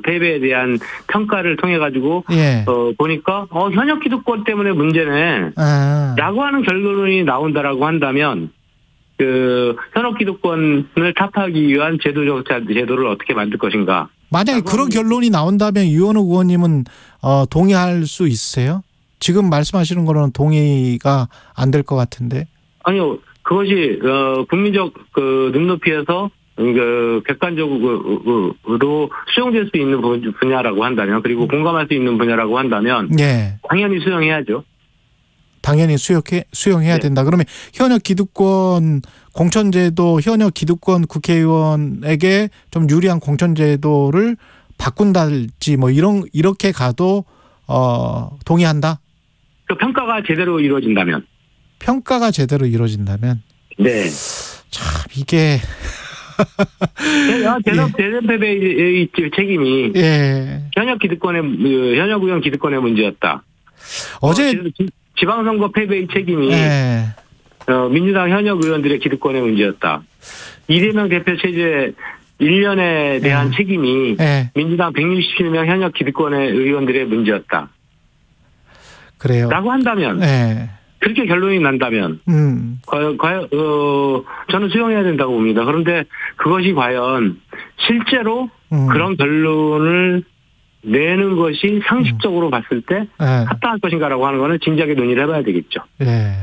패배에 대한 평가를 통해 가지고 예. 보니까 현역 기득권 때문에 문제네. 라고 하는 결론이 나온다라고 한다면 현역 기득권을 타파하기 위한 제도를 어떻게 만들 것인가. 만약에 그런 결론이 나온다면 유현욱 의원님은 동의할 수 있으세요? 지금 말씀하시는 거는 동의가 안 될 것 같은데. 아니요. 그것이 국민적 눈높이에서 객관적으로 수용될 수 있는 분야라고 한다면 그리고 공감할 수 있는 분야라고 한다면 예. 당연히 수용해야죠. 당연히 수용해야 네. 된다. 그러면 현역 기득권 공천제도 현역 기득권 국회의원에게 좀 유리한 공천제도를 바꾼달지 뭐 이렇게 가도 동의한다. 그 평가가 제대로 이루어진다면. 네. 참 이게 대선 패배의 책임이 예. 현역 의원 기득권의 문제였다. 어제 지방선거 패배의 책임이 예. 민주당 현역 의원들의 기득권의 문제였다. 이재명 대표 체제 1년에 대한 책임이 민주당 167명 현역 기득권의 의원들의 문제였다. 그래요. 라고 한다면 그렇게 결론이 난다면 과연 저는 수용해야 된다고 봅니다. 그런데 그것이 과연 실제로 그런 결론을 내는 것이 상식적으로 봤을 때 합당할 것인가라고 하는 거는 진지하게 논의를 해봐야 되겠죠. 네.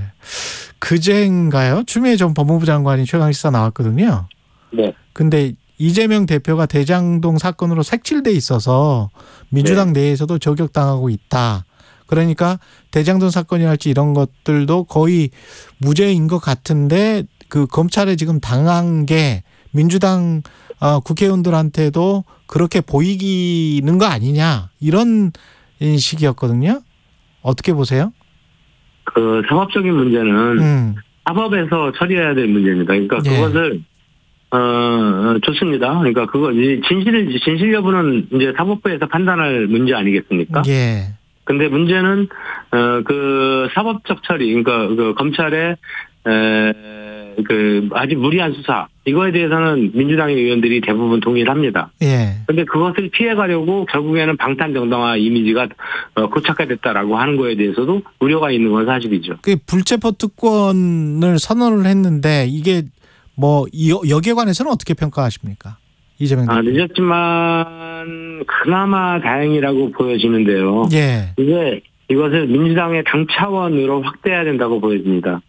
그제인가요? 추미애 전 법무부 장관이 최강시사 나왔거든요. 네. 근데 이재명 대표가 대장동 사건으로 색칠돼 있어서 민주당 내에서도 저격당하고 있다. 그러니까 대장동 사건이랄지 이런 것들도 거의 무죄인 것 같은데 검찰에 지금 당한 게 민주당 국회의원들한테도 그렇게 보이는 거 아니냐 이런 식이었거든요. 어떻게 보세요? 사법적인 문제는 사법에서 처리해야 될 문제입니다. 그러니까 그것을 좋습니다. 그러니까 진실 여부는 이제 사법부에서 판단할 문제 아니겠습니까? 예. 근데 문제는 사법적 처리, 그러니까 검찰의 아주 무리한 수사 이거에 대해서는 민주당의 의원들이 대부분 동의를 합니다. 예. 근데 그것을 피해가려고 결국에는 방탄정당화 이미지가 고착화됐다라고 하는 거에 대해서도 우려가 있는 건 사실이죠. 그 불체포 특권을 선언을 했는데 이게 여기에 관해서는 어떻게 평가하십니까? 이재명 대표. 늦었지만 그나마 다행이라고 보여지는데요. 예. 이것을 민주당의 당 차원으로 확대해야 된다고 보여집니다.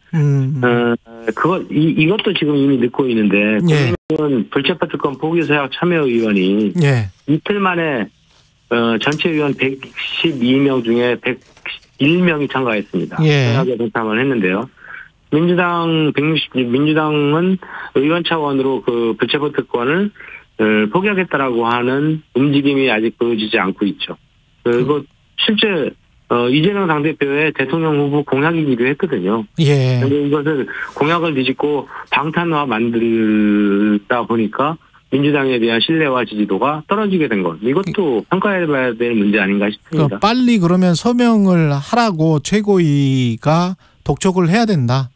이것도 지금 이미 늦고 있는데, 국민의원 불체포 특권 포기 서약 참여의원이 이틀 만에 전체 의원 112명 중에 101명이 참가했습니다. 서약에 동참을 했는데요. 민주당은 의원 차원으로 불체포 특권을 포기하겠다라고 하는 움직임이 아직 보여지지 않고 있죠. 그리고 실제 이재명 당대표의 대통령 후보 공약이기도 했거든요. 예. 그런데 이것을 공약을 뒤집고 방탄화 만들다 보니까 민주당에 대한 신뢰와 지지도가 떨어지게 된 것. 이것도 평가해봐야 될 문제 아닌가 싶습니다. 빨리 그러면 서명을 하라고 최고위가 독촉을 해야 된다.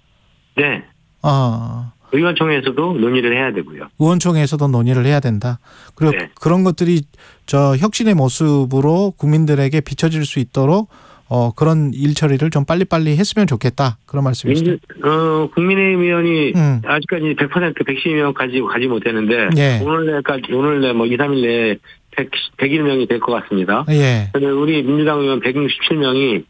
네. 의원총회에서도 논의를 해야 되고요. 의원총회에서도 논의를 해야 된다. 그리고 그런 것들이 혁신의 모습으로 국민들에게 비춰질 수 있도록 그런 일 처리를 좀 빨리빨리 했으면 좋겠다. 그런 말씀이시죠. 국민의힘 의원이 아직까지 100% 112명까지 가지 못했는데 오늘 내 2, 3일 내에 101명이 될 것 같습니다. 그런데 우리 민주당 의원 167명이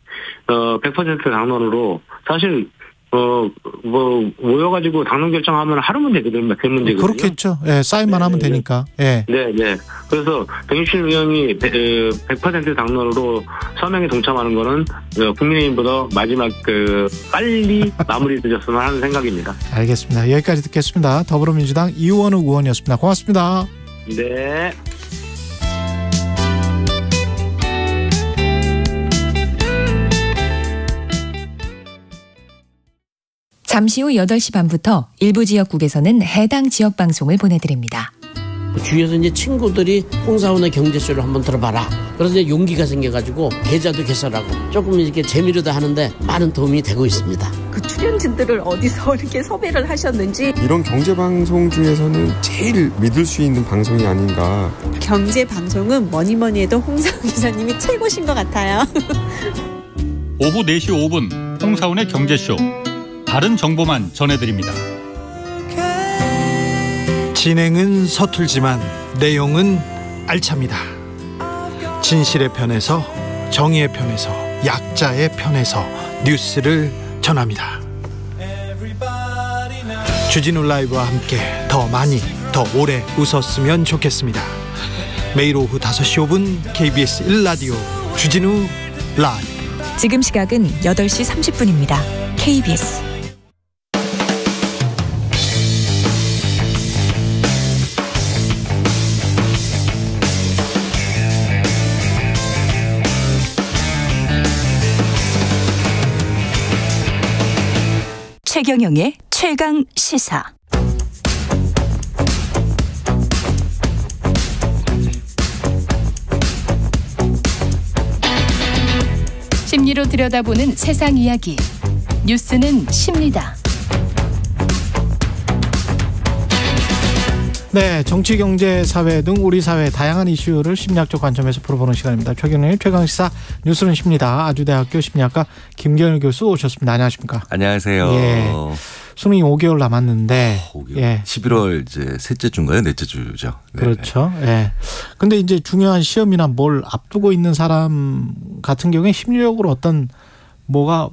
100% 당론으로 사실 모여가지고 당론 결정하면 하루면 되거든요. 그 문제거든요. 그렇겠죠. 예, 사인만 하면 되니까. 예. 네. 그래서 160 의원이 100% 당론으로 서명에 동참하는 거는 국민의힘보다 마지막 빨리 마무리 되셨으면 하는 생각입니다. 알겠습니다. 여기까지 듣겠습니다. 더불어민주당 이원욱 의원이었습니다. 고맙습니다. 네. 잠시 후 8시 반부터 일부 지역국에서는 해당 지역 방송을 보내드립니다. 주위에서 이제 친구들이 홍사원의 경제쇼를 한번 들어봐라. 그래서 이제 용기가 생겨가지고 계좌도 개설하고 조금 이렇게 재미로도 하는데 많은 도움이 되고 있습니다. 그 출연진들을 어디서 이렇게 섭외를 하셨는지. 이런 경제 방송 중에서는 제일 믿을 수 있는 방송이 아닌가. 경제 방송은 뭐니 해도 홍사원 기자님이 최고신 것 같아요. 오후 4시 5분 홍사원의 경제쇼. 다른 정보만 전해드립니다. 진행은 서툴지만 내용은 알찹니다. 진실의 편에서, 정의의 편에서, 약자의 편에서 뉴스를 전합니다. 주진우 라이브와 함께 더 많이, 더 오래 웃었으면 좋겠습니다. 매일 오후 5시 5분 KBS 1라디오 주진우 라이브. 지금 시각은 8시 30분입니다. KBS 최경영의 최강 시사. 심리로 들여다보는 세상 이야기. 뉴스는 십니다. 네, 정치, 경제, 사회 등 우리 사회의 다양한 이슈를 심리학적 관점에서 풀어보는 시간입니다. 최경영의 최강시사 뉴스는 십니다. 아주대학교 심리학과 김경일 교수 오셨습니다. 안녕하십니까? 안녕하세요. 예, 수능이 5개월 남았는데 5개월. 예. 11월 이제 셋째 주인가요? 넷째 주죠. 네. 그렇죠. 예. 근데 이제 중요한 시험이나 뭘 앞두고 있는 사람 같은 경우에 심리적으로 어떤 뭐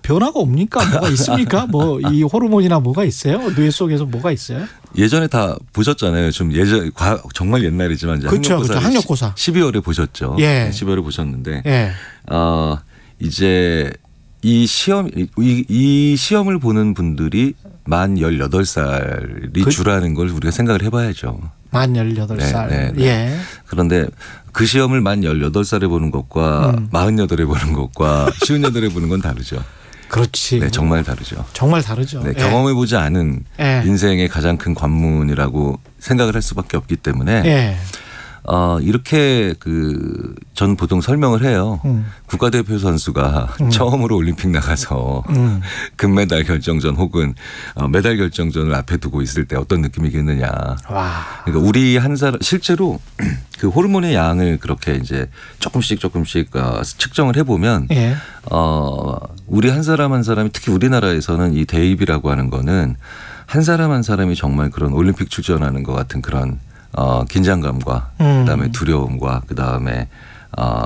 변화가 옵니까? 뭐가 있습니까? 뭐 이 호르몬이나 뭐가 있어요? 뇌 속에서 뭐가 있어요? 예전에 다 보셨잖아요. 좀 정말 옛날이지만 이제 그렇죠, 학력고사 12월에 보셨죠. 예. 네, 12월에 보셨는데 예. 이제 이 시험을 보는 분들이 만 18살이 주라는 걸 우리가 생각을 해봐야죠. 만 18살. 네. 예. 그런데 그 시험을 만 18살에 보는 것과 48에 보는 것과 58에 보는 건 다르죠. 그렇지. 네, 정말 다르죠. 정말 다르죠. 네, 예. 경험해보지 않은 예. 인생의 가장 큰 관문이라고 생각을 할 수밖에 없기 때문에 예. 이렇게 전 보통 설명을 해요. 국가대표 선수가 처음으로 올림픽 나가서 금메달 결정전 혹은 메달 결정전을 앞에 두고 있을 때 어떤 느낌이겠느냐. 와. 그러니까 우리 한 사람 실제로 그 호르몬의 양을 그렇게 이제 조금씩 측정을 해보면 예. 우리 한 사람 한 사람이 특히 우리나라에서는 이 대입이라고 하는 거는 한 사람 한 사람이 정말 그런 올림픽 출전하는 것 같은 그런 긴장감과 그다음에 두려움과 그다음에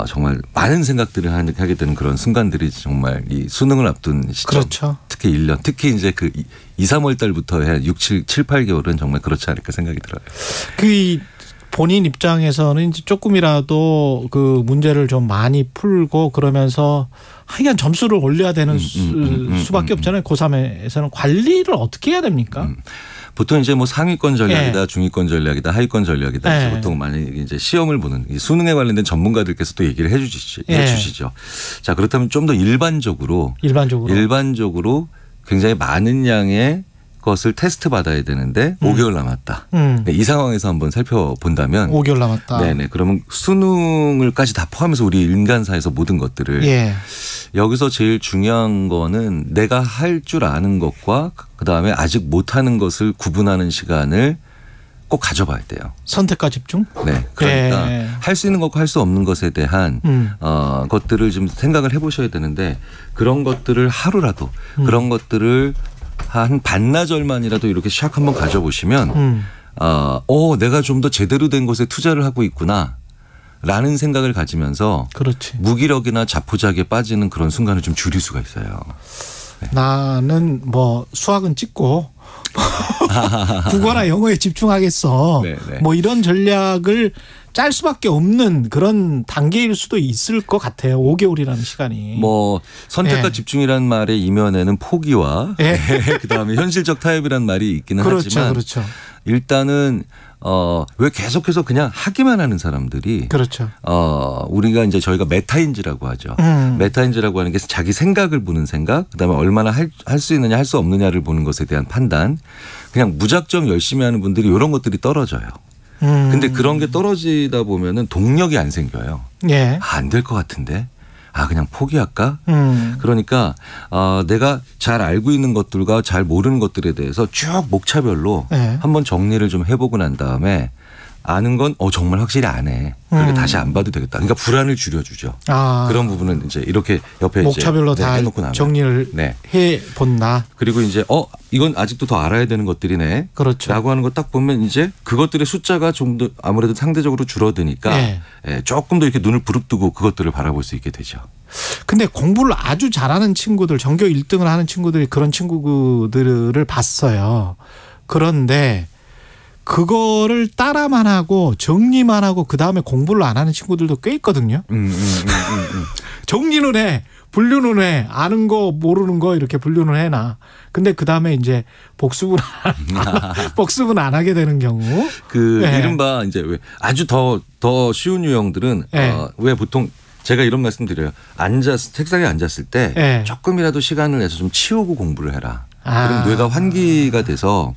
정말 많은 생각들을 하게 되는 그런 순간들이 정말 이 수능을 앞둔 시점. 그렇죠. 특히 1년. 특히 이제 그 2, 3월 달부터 해 6, 7, 8개월은 정말 그렇지 않을까 생각이 들어요. 본인 입장에서는 이제 조금이라도 그 문제를 좀 많이 풀고 그러면서 하여간 점수를 올려야 되는 수밖에 없잖아요. 고3에서는 관리를 어떻게 해야 됩니까? 보통 이제 뭐 상위권 전략이다, 중위권 전략이다, 하위권 전략이다. 보통 만약에 이제 시험을 보는 이 수능에 관련된 전문가들께서 또 얘기를 해 주시죠. 자, 그렇다면 좀 더 일반적으로 굉장히 많은 양의 것을 테스트 받아야 되는데 5개월 남았다. 네, 이 상황에서 한번 살펴본다면 5개월 남았다. 네네. 그러면 수능을까지 다 포함해서 우리 인간사에서 모든 것들을 여기서 제일 중요한 거는 내가 할 줄 아는 것과 그다음에 아직 못하는 것을 구분하는 시간을 꼭 가져봐야 돼요. 선택과 집중? 네. 그러니까 할 수 있는 것과 할 수 없는 것에 대한 것들을 좀 생각을 해보셔야 되는데 그런 것들을 하루라도 그런 것들을 한 반나절만이라도 이렇게 샥 한번 가져보시면 내가 좀 더 제대로 된 것에 투자를 하고 있구나. 라는 생각을 가지면서 그렇지. 무기력이나 자포자기에 빠지는 그런 순간을 좀 줄일 수가 있어요. 나는 뭐 수학은 찍고 국어나 영어에 집중하겠어. 네네. 뭐 이런 전략을 짤 수밖에 없는 그런 단계일 수도 있을 것 같아요. 5개월이라는 시간이. 뭐 선택과 집중이라는 말의 이면에는 포기와 그다음에 현실적 타협이라는 말이 있기는 하지만 그렇죠. 일단은 왜 계속해서 그냥 하기만 하는 사람들이 그렇죠. 우리가 이제 저희가 메타인지라고 하죠. 메타인지라고 하는 게 자기 생각을 보는 생각, 그다음에 얼마나 할 수 있느냐 할 수 없느냐를 보는 것에 대한 판단. 그냥 무작정 열심히 하는 분들이 이런 것들이 떨어져요. 근데 그런 게 떨어지다 보면은 동력이 안 생겨요. 예. 안 될 것 같은데. 그냥 포기할까? 그러니까 내가 잘 알고 있는 것들과 잘 모르는 것들에 대해서 쭉 목차별로 한번 정리를 좀 해보고 난 다음에 아는 건 정말 확실히 안 해. 그렇게 다시 안 봐도 되겠다. 그러니까 불안을 줄여주죠. 그런 부분은 이제 이렇게 옆에 목차별로 이제 다 해놓고 나면 정리를 해 본다. 그리고 이제 이건 아직도 더 알아야 되는 것들이네. 그렇죠. 라고 하는 거 딱 보면 이제 그것들의 숫자가 좀 더 아무래도 상대적으로 줄어드니까 조금 더 이렇게 눈을 부릅뜨고 그것들을 바라볼 수 있게 되죠. 근데 공부를 아주 잘하는 친구들, 전교 1등을 하는 친구들이 그런 친구들을 봤어요. 그런데 그거를 따라만 하고 정리만 하고 그다음에 공부를 안 하는 친구들도 꽤 있거든요. 정리는 해. 분류는 해. 아는 거 모르는 거 이렇게 분류는 해놔. 근데 그다음에 이제 복습은 안 하게 되는 경우. 이른바 이제 왜 아주 더 쉬운 유형들은 왜 보통 제가 이런 말씀 드려요. 책상에 앉았을 때 조금이라도 시간을 내서 좀 치우고 공부를 해라. 그럼 뇌가 환기가 돼서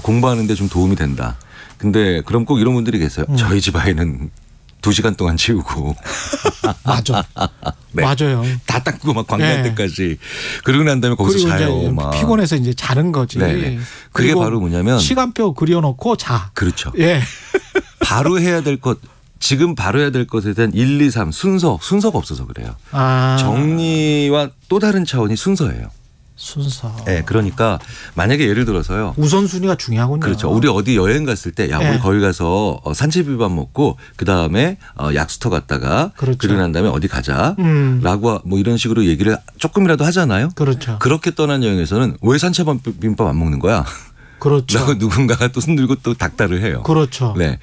공부하는 데 좀 도움이 된다. 근데 그럼 꼭 이런 분들이 계세요. 저희 집 아이는 2시간 동안 치우고. 맞아. 네. 맞아요. 다 닦고 막 관계할 때까지. 그러고 난 다음에 거기서 자요. 막. 피곤해서 이제 자는 거지. 네네. 그게 바로 뭐냐면. 시간표 그려놓고 자. 그렇죠. 예. 바로 해야 될 것. 지금 바로 해야 될 것에 대한 1, 2, 3 순서가 없어서 그래요. 정리와 또 다른 차원이 순서예요. 순서. 네, 그러니까 만약에 예를 들어서요. 우선순위가 중요하군요. 그렇죠. 우리 어디 여행 갔을 때, 우리 거기 가서 산채비밥 먹고 그 다음에 약수터 갔다가 그러고 난 다음에 어디 가자라고 뭐 이런 식으로 얘기를 조금이라도 하잖아요. 그렇죠. 그렇게 떠난 여행에서는 왜 산채비밥 안 먹는 거야? 그렇죠. 라고 누군가가 또 손들고 또 닥달을 해요. 그렇죠. 네.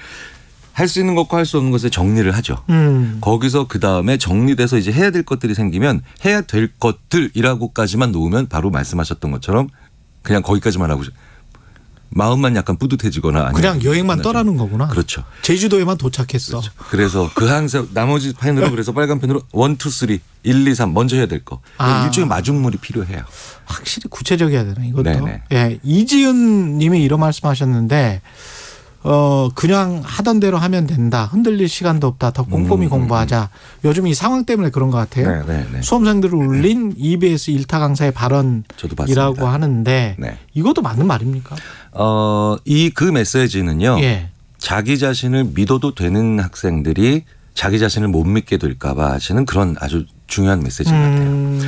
할 수 있는 것과 할 수 없는 것에 정리를 하죠. 거기서 그다음에 정리돼서 이제 해야 될 것들이 생기면 해야 될 것들이라고까지만 놓으면 바로 말씀하셨던 것처럼 그냥 거기까지만 하고 마음만 약간 뿌듯해지거나 그냥 여행만 떠나는 거구나. 그렇죠. 제주도에만 도착했어. 그렇죠. 그래서 항상 나머지 펜으로 그래서 빨간 펜으로 1, 2, 3, 1, 2, 3 먼저 해야 될 거. 일종의 마중물이 필요해요. 확실히 구체적이어야 되나 이것도. 네네. 예, 이지은 님이 이런 말씀하셨는데 그냥 하던 대로 하면 된다. 흔들릴 시간도 없다. 더 꼼꼼히 공부하자. 요즘 이 상황 때문에 그런 것 같아요. 네네. 수험생들을 울린 EBS 일타 강사의 발언이라고 하는데 이것도 맞는 말입니까? 그 메시지는요. 자기 자신을 믿어도 되는 학생들이 자기 자신을 못 믿게 될까 봐 하시는 그런 아주 중요한 메시지 같아요.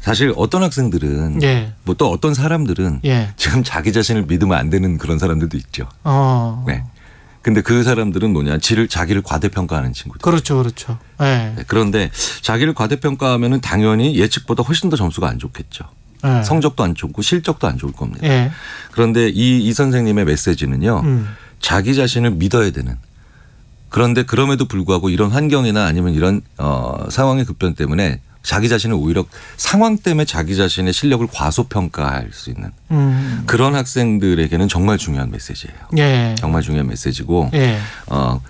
사실 어떤 학생들은 뭐 또 어떤 사람들은 지금 자기 자신을 믿으면 안 되는 그런 사람들도 있죠. 네. 근데 그 사람들은 뭐냐, 자기를 과대평가하는 친구들. 그렇죠. 네. 그런데 자기를 과대평가하면은 당연히 예측보다 훨씬 더 점수가 안 좋겠죠. 성적도 안 좋고 실적도 안 좋을 겁니다. 그런데 이 선생님의 메시지는요, 자기 자신을 믿어야 되는. 그런데 그럼에도 불구하고 이런 환경이나 아니면 이런 상황의 급변 때문에 자기 자신을 오히려 상황 때문에 자기 자신의 실력을 과소평가할 수 있는 그런 학생들에게는 정말 중요한 메시지예요. 정말 중요한 메시지고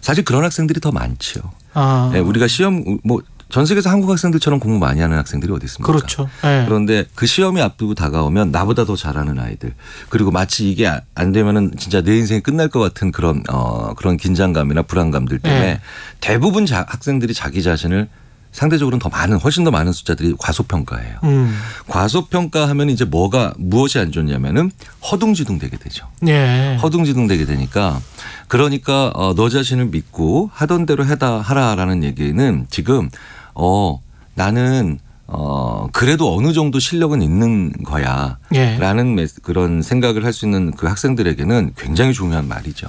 사실 그런 학생들이 더 많죠. 우리가 시험 전 세계에서 한국 학생들처럼 공부 많이 하는 학생들이 어디 있습니까? 그렇죠. 그런데 그 시험이 앞두고 다가오면 나보다 더 잘하는 아이들, 그리고 마치 이게 안 되면은 진짜 내 인생이 끝날 것 같은 그런 긴장감이나 불안감들 때문에 대부분 학생들이 자기 자신을 상대적으로는 훨씬 더 많은 숫자들이 과소평가해요. 과소평가하면 이제 무엇이 안 좋냐면은 허둥지둥 되게 되죠. 허둥지둥 되게 되니까 그러니까 너 자신을 믿고 하던 대로 하라라는 얘기는 지금 나는 그래도 어느 정도 실력은 있는 거야. 예. 라는 그런 생각을 할 수 있는 그 학생들에게는 굉장히 중요한 말이죠.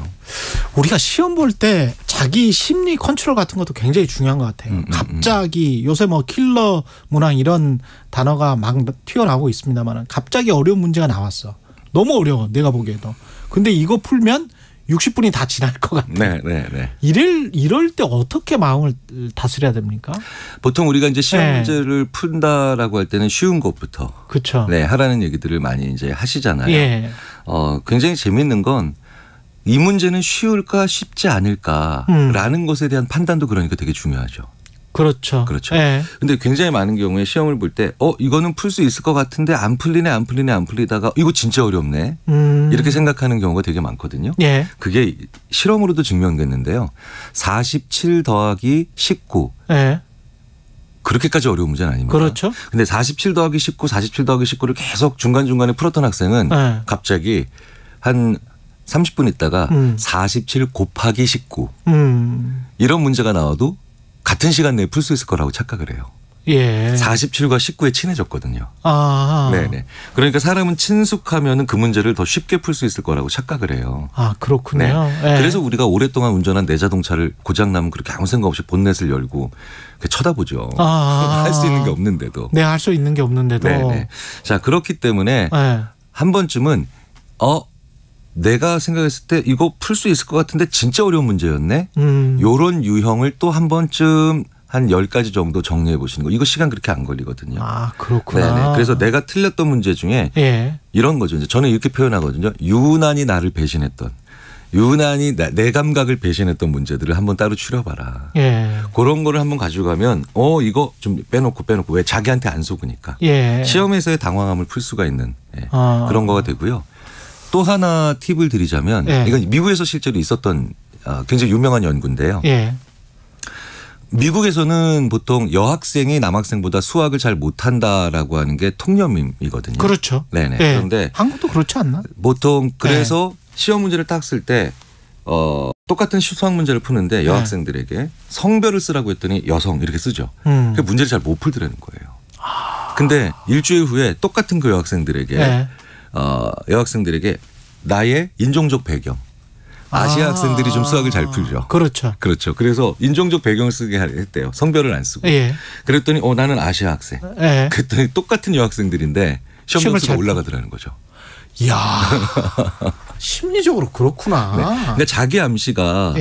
우리가 시험 볼 때 자기 심리 컨트롤 같은 것도 굉장히 중요한 것 같아요. 갑자기 요새 뭐 킬러 문항 이런 단어가 막 튀어나오고 있습니다만 갑자기 어려운 문제가 나왔어. 너무 어려워 내가 보기에도. 근데 이거 풀면 60분이 다 지날 것 같아. 네. 이럴 때 어떻게 마음을 다스려야 됩니까? 보통 우리가 이제 시험 문제를 푼다라고 할 때는 쉬운 것부터 그렇죠. 네, 하라는 얘기들을 많이 이제 하시잖아요. 예. 굉장히 재미있는 건 이 문제는 쉬울까 쉽지 않을까라는 것에 대한 판단도 그러니까 되게 중요하죠. 그렇죠. 그런데 굉장히 많은 경우에 시험을 볼 때 이거는 풀 수 있을 것 같은데 안 풀리다가 이거 진짜 어렵네. 이렇게 생각하는 경우가 되게 많거든요. 예. 그게 실험으로도 증명됐는데요. 47 더하기 19. 예. 그렇게까지 어려운 문제는 아닙니다. 그렇죠. 근데 47 더하기 19, 47 더하기 19를 계속 중간중간에 풀었던 학생은 갑자기 한 30분 있다가 47 곱하기 19 이런 문제가 나와도 같은 시간 내에 풀 수 있을 거라고 착각을 해요. 예. 47과 19에 친해졌거든요. 네네. 그러니까 사람은 친숙하면 그 문제를 더 쉽게 풀 수 있을 거라고 착각을 해요. 그렇군요. 네. 그래서 우리가 오랫동안 운전한 내 자동차를 고장나면 그렇게 아무 생각 없이 본넷을 열고 쳐다보죠. 할 수 있는 게 없는데도. 네, 할 수 있는 게 없는데도. 네네. 자, 그렇기 때문에 한 번쯤은 내가 생각했을 때 이거 풀 수 있을 것 같은데 진짜 어려운 문제였네. 요런 유형을 또 한 번쯤 한 10가지 정도 정리해 보시는 거. 이거 시간 그렇게 안 걸리거든요. 그렇구나. 네네. 그래서 내가 틀렸던 문제 중에 이런 거죠. 이제 저는 이렇게 표현하거든요. 유난히 나를 배신했던, 유난히 내 감각을 배신했던 문제들을 한번 따로 추려봐라. 그런 거를 한번 가지고 가면 이거 좀 빼놓고 왜 자기한테 안 속으니까. 시험에서의 당황함을 풀 수가 있는 그런 거가 되고요. 또 하나 팁을 드리자면 이건 미국에서 실제로 있었던 굉장히 유명한 연구인데요. 미국에서는 보통 여학생이 남학생보다 수학을 잘 못한다라고 하는 게 통념이거든요. 그렇죠. 네네. 그런데 한국도 그렇지 않나? 보통 그래서 시험 문제를 딱 쓸 때 똑같은 수학 문제를 푸는데 여학생들에게 성별을 쓰라고 했더니 여성 이렇게 쓰죠. 그 문제를 잘 못 풀더라는 거예요. 근데 일주일 후에 똑같은 그 여학생들에게 여학생들에게 나의 인종적 배경. 아시아 학생들이 좀 수학을 잘 풀죠. 그렇죠. 그래서 인종적 배경을 쓰게 했대요. 성별을 안 쓰고. 그랬더니 나는 아시아 학생. 그랬더니 똑같은 여학생들인데 시험 점수가 올라가더라는 거죠. 이야. 심리적으로 그렇구나. 그러니까 자기 암시가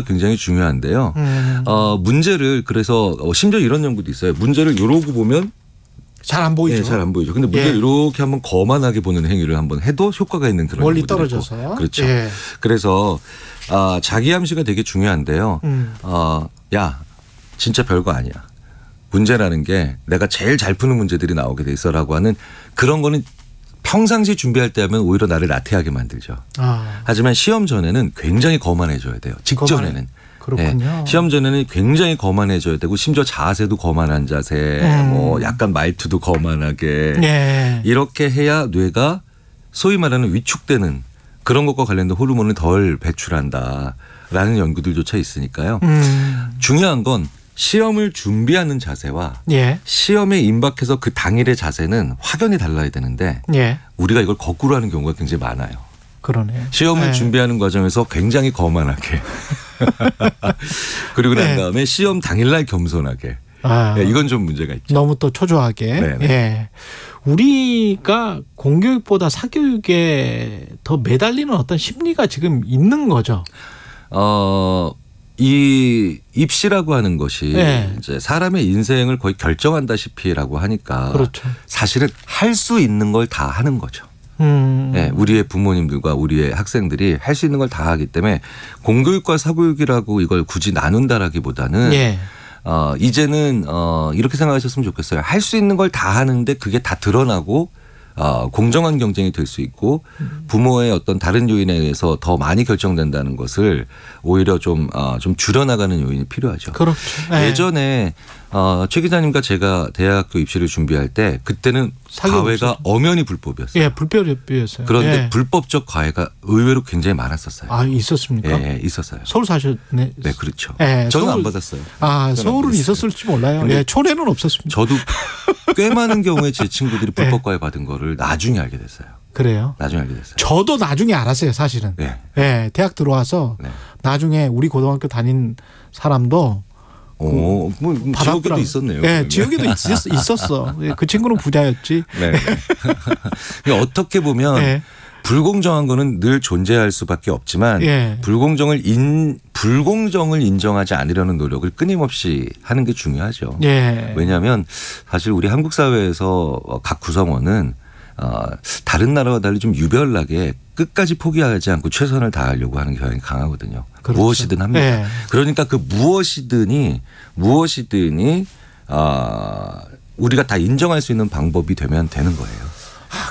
굉장히 중요한데요. 문제를 그래서 심지어 이런 연구도 있어요. 문제를 이러고 보면 잘 안 보이죠. 잘 안 보이죠. 근데 문제를 이렇게 한번 거만하게 보는 행위를 한번 해도 효과가 있는 그런 멀리 떨어져서. 있고. 그렇죠. 그래서 자기 암시가 되게 중요한데요. 야, 진짜 별거 아니야. 문제라는 게 내가 제일 잘 푸는 문제들이 나오게 돼 있어라고 하는 그런 거는 평상시 준비할 때 하면 오히려 나를 나태하게 만들죠. 하지만 시험 전에는 굉장히 거만해져야 돼요. 직전에는. 그렇군요. 시험 전에는 굉장히 거만해져야 되고 심지어 자세도 거만한 자세, 약간 말투도 거만하게 이렇게 해야 뇌가 소위 말하는 위축되는 그런 것과 관련된 호르몬을 덜 배출한다라는 연구들조차 있으니까요. 중요한 건 시험을 준비하는 자세와 시험에 임박해서 그 당일의 자세는 확연히 달라야 되는데 우리가 이걸 거꾸로 하는 경우가 굉장히 많아요. 그러네. 시험을 준비하는 과정에서 굉장히 거만하게 그리고 난 다음에 시험 당일날 겸손하게 이건 좀 문제가 있죠. 너무 또 초조하게. 우리가 공교육보다 사교육에 더 매달리는 어떤 심리가 지금 있는 거죠. 이 입시라고 하는 것이 이제 사람의 인생을 거의 결정한다시피라고 하니까 사실은 할 수 있는 걸 다 하는 거죠. 우리의 부모님들과 우리의 학생들이 할 수 있는 걸 다 하기 때문에 공교육과 사교육이라고 이걸 굳이 나눈다라기보다는 이제는 이렇게 생각하셨으면 좋겠어요. 할 수 있는 걸 다 하는데 그게 다 드러나고 공정한 경쟁이 될 수 있고 부모의 어떤 다른 요인에 의해서 더 많이 결정된다는 것을 오히려 좀 줄여나가는 요인이 필요하죠. 그렇죠. 예전에 최 기자님과 제가 대학교 입시를 준비할 때 그때는 과외가 없었죠. 엄연히 불법이었어요. 예, 불법이었어요. 그런데 불법적 과외가 의외로 굉장히 많았었어요. 아, 있었습니까? 예, 있었어요. 서울 사셨네. 네, 그렇죠. 예, 저는 안 받았어요. 아, 서울은 있었을지 몰라요. 예, 촌에는 없었습니다. 저도 꽤 많은 경우에 제 친구들이 불법 과외 받은 거를 나중에 알게 됐어요. 그래요? 나중에 알게 됐어요. 저도 나중에 알았어요, 사실은. 네. 예, 대학 들어와서 나중에 우리 고등학교 다닌 사람도 뭐 지역에도 있었네요. 네, 지역에도 있었어. 그 친구는 부자였지. 네. 어떻게 보면 불공정한 거는 늘 존재할 수밖에 없지만 불공정을 인정하지 않으려는 노력을 끊임없이 하는 게 중요하죠. 왜냐하면 사실 우리 한국 사회에서 각 구성원은 다른 나라와 달리 좀 유별나게 끝까지 포기하지 않고 최선을 다하려고 하는 경향이 강하거든요. 그렇죠. 무엇이든 합니다. 그러니까 그 무엇이든이 우리가 다 인정할 수 있는 방법이 되면 되는 거예요.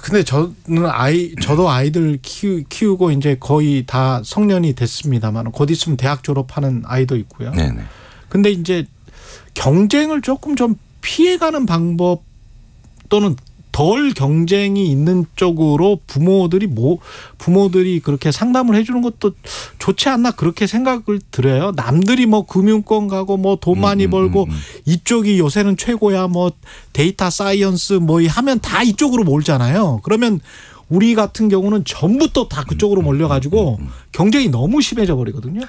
근데 저도 아이들 키우고 이제 거의 다 성년이 됐습니다만 곧 있으면 대학 졸업하는 아이도 있고요. 네네. 근데 이제 경쟁을 조금 좀 피해가는 방법 또는 덜 경쟁이 있는 쪽으로 부모들이 그렇게 상담을 해주는 것도 좋지 않나 그렇게 생각을 들어요. 남들이 뭐 금융권 가고 뭐 돈 많이 벌고 이쪽이 요새는 최고야 뭐 데이터 사이언스 뭐 하면 다 이쪽으로 몰잖아요. 그러면 우리 같은 경우는 전부 또 다 그쪽으로 몰려가지고 경쟁이 너무 심해져 버리거든요.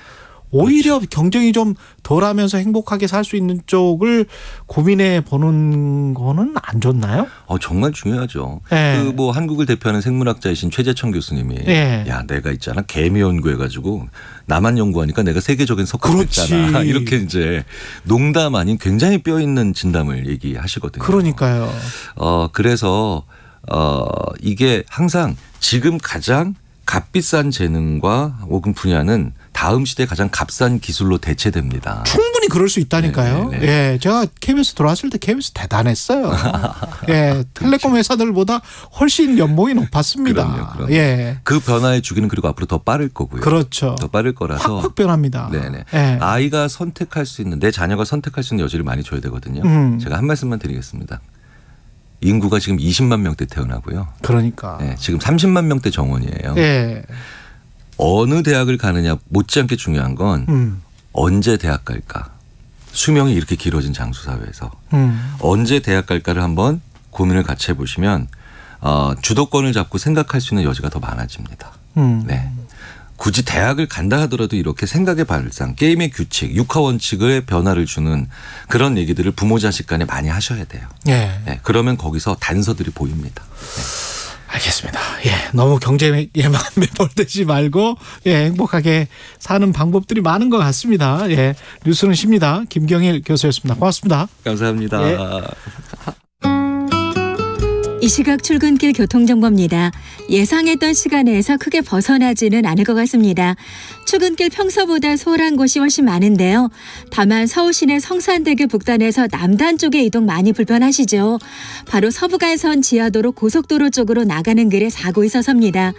오히려 경쟁이 좀 덜하면서 행복하게 살 수 있는 쪽을 고민해 보는 거는 안 좋나요? 정말 중요하죠. 그 뭐 한국을 대표하는 생물학자이신 최재천 교수님이 야 내가 있잖아 개미 연구해가지고 나만 연구하니까 내가 세계적인 석학했잖아 이렇게 이제 농담 아닌 굉장히 뼈 있는 진담을 얘기하시거든요. 그러니까요. 그래서 이게 항상 지금 가장 값비싼 재능과 혹은 분야는 다음 시대에 가장 값싼 기술로 대체됩니다. 충분히 그럴 수 있다니까요. 예, 제가 KBS 들어왔을 때 KBS 대단했어요. 예, 텔레콤 회사들보다 훨씬 연봉이 높았습니다. 그럼요. 예, 그 변화의 주기는 그리고 앞으로 더 빠를 거고요. 그렇죠. 더 빠를 거라서 확 변합니다. 네네. 예. 아이가 선택할 수 있는 내 자녀가 선택할 수 있는 여지를 많이 줘야 되거든요. 제가 한 말씀만 드리겠습니다. 인구가 지금 20만 명대 태어나고요. 그러니까. 지금 30만 명대 정원이에요. 어느 대학을 가느냐 못지않게 중요한 건 언제 대학 갈까. 수명이 이렇게 길어진 장수 사회에서 언제 대학 갈까를 한번 고민을 같이 해보시면 주도권을 잡고 생각할 수 있는 여지가 더 많아집니다. 네. 굳이 대학을 간다 하더라도 이렇게 생각의 발상, 게임의 규칙, 육하 원칙의 변화를 주는 그런 얘기들을 부모 자식 간에 많이 하셔야 돼요. 네, 그러면 거기서 단서들이 보입니다. 알겠습니다. 너무 경쟁에만 매몰되지 말고 행복하게 사는 방법들이 많은 것 같습니다. 뉴스는 쉽니다. 김경일 교수였습니다. 고맙습니다. 감사합니다. 이 시각 출근길 교통정보입니다. 예상했던 시간에서 크게 벗어나지는 않을 것 같습니다. 출근길 평소보다 소홀한 곳이 훨씬 많은데요. 다만 서울 시내 성산대교 북단에서 남단 쪽의 이동 많이 불편하시죠. 바로 서부간선 지하도로 고속도로 쪽으로 나가는 길에 사고 있어서입니다.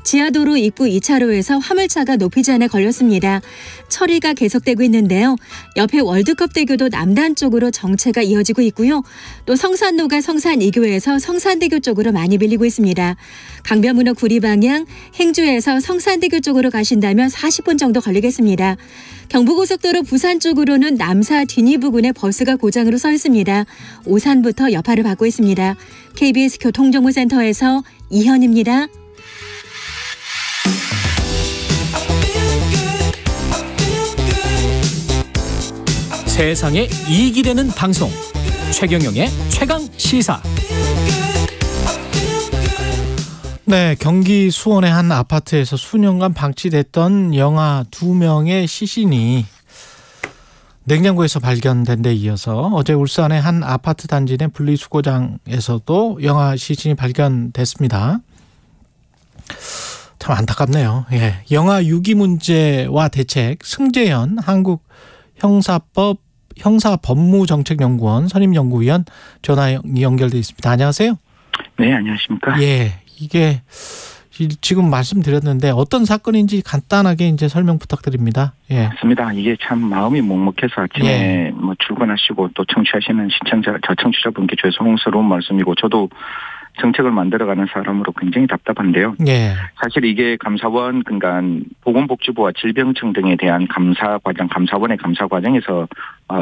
지하도로 입구 2차로에서 화물차가 높이잔에 걸렸습니다. 처리가 계속되고 있는데요. 옆에 월드컵대교도 남단 쪽으로 정체가 이어지고 있고요. 또 성산로가 성산 2교에서 성산대교 쪽으로 많이 밀리고 있습니다. 강변문호 구리 방향 행주에서 성산대교 쪽으로 가신다면 40분 정도 걸리겠습니다. 경부고속도로 부산 쪽으로는 남사 뒤니 부근에 버스가 고장으로 서 있습니다. 오산부터 여파를 받고 있습니다. KBS 교통정보센터에서 이현입니다. 세상에 이익이 되는 방송 최경영의 최강 시사. 네, 경기 수원의 한 아파트에서 수년간 방치됐던 영아 2명의 시신이 냉장고에서 발견된 데 이어서 어제 울산의 한 아파트 단지 내 분리수거장에서도 영아 시신이 발견됐습니다. 참 안타깝네요. 영아 유기 문제와 대책 승재현 한국 형사법무정책연구원 선임연구위원 전화 연결돼 있습니다. 안녕하세요. 네, 안녕하십니까? 예, 이게 지금 말씀드렸는데 어떤 사건인지 간단하게 이제 설명 부탁드립니다. 예. 맞습니다. 이게 참 마음이 먹먹해서 아침에 뭐 출근하시고 또 청취하시는 청취자분께 죄송스러운 말씀이고 저도 정책을 만들어가는 사람으로 굉장히 답답한데요. 예. 사실 이게 감사원 그러니까 보건복지부와 질병청 등에 대한 감사원의 감사 과정에서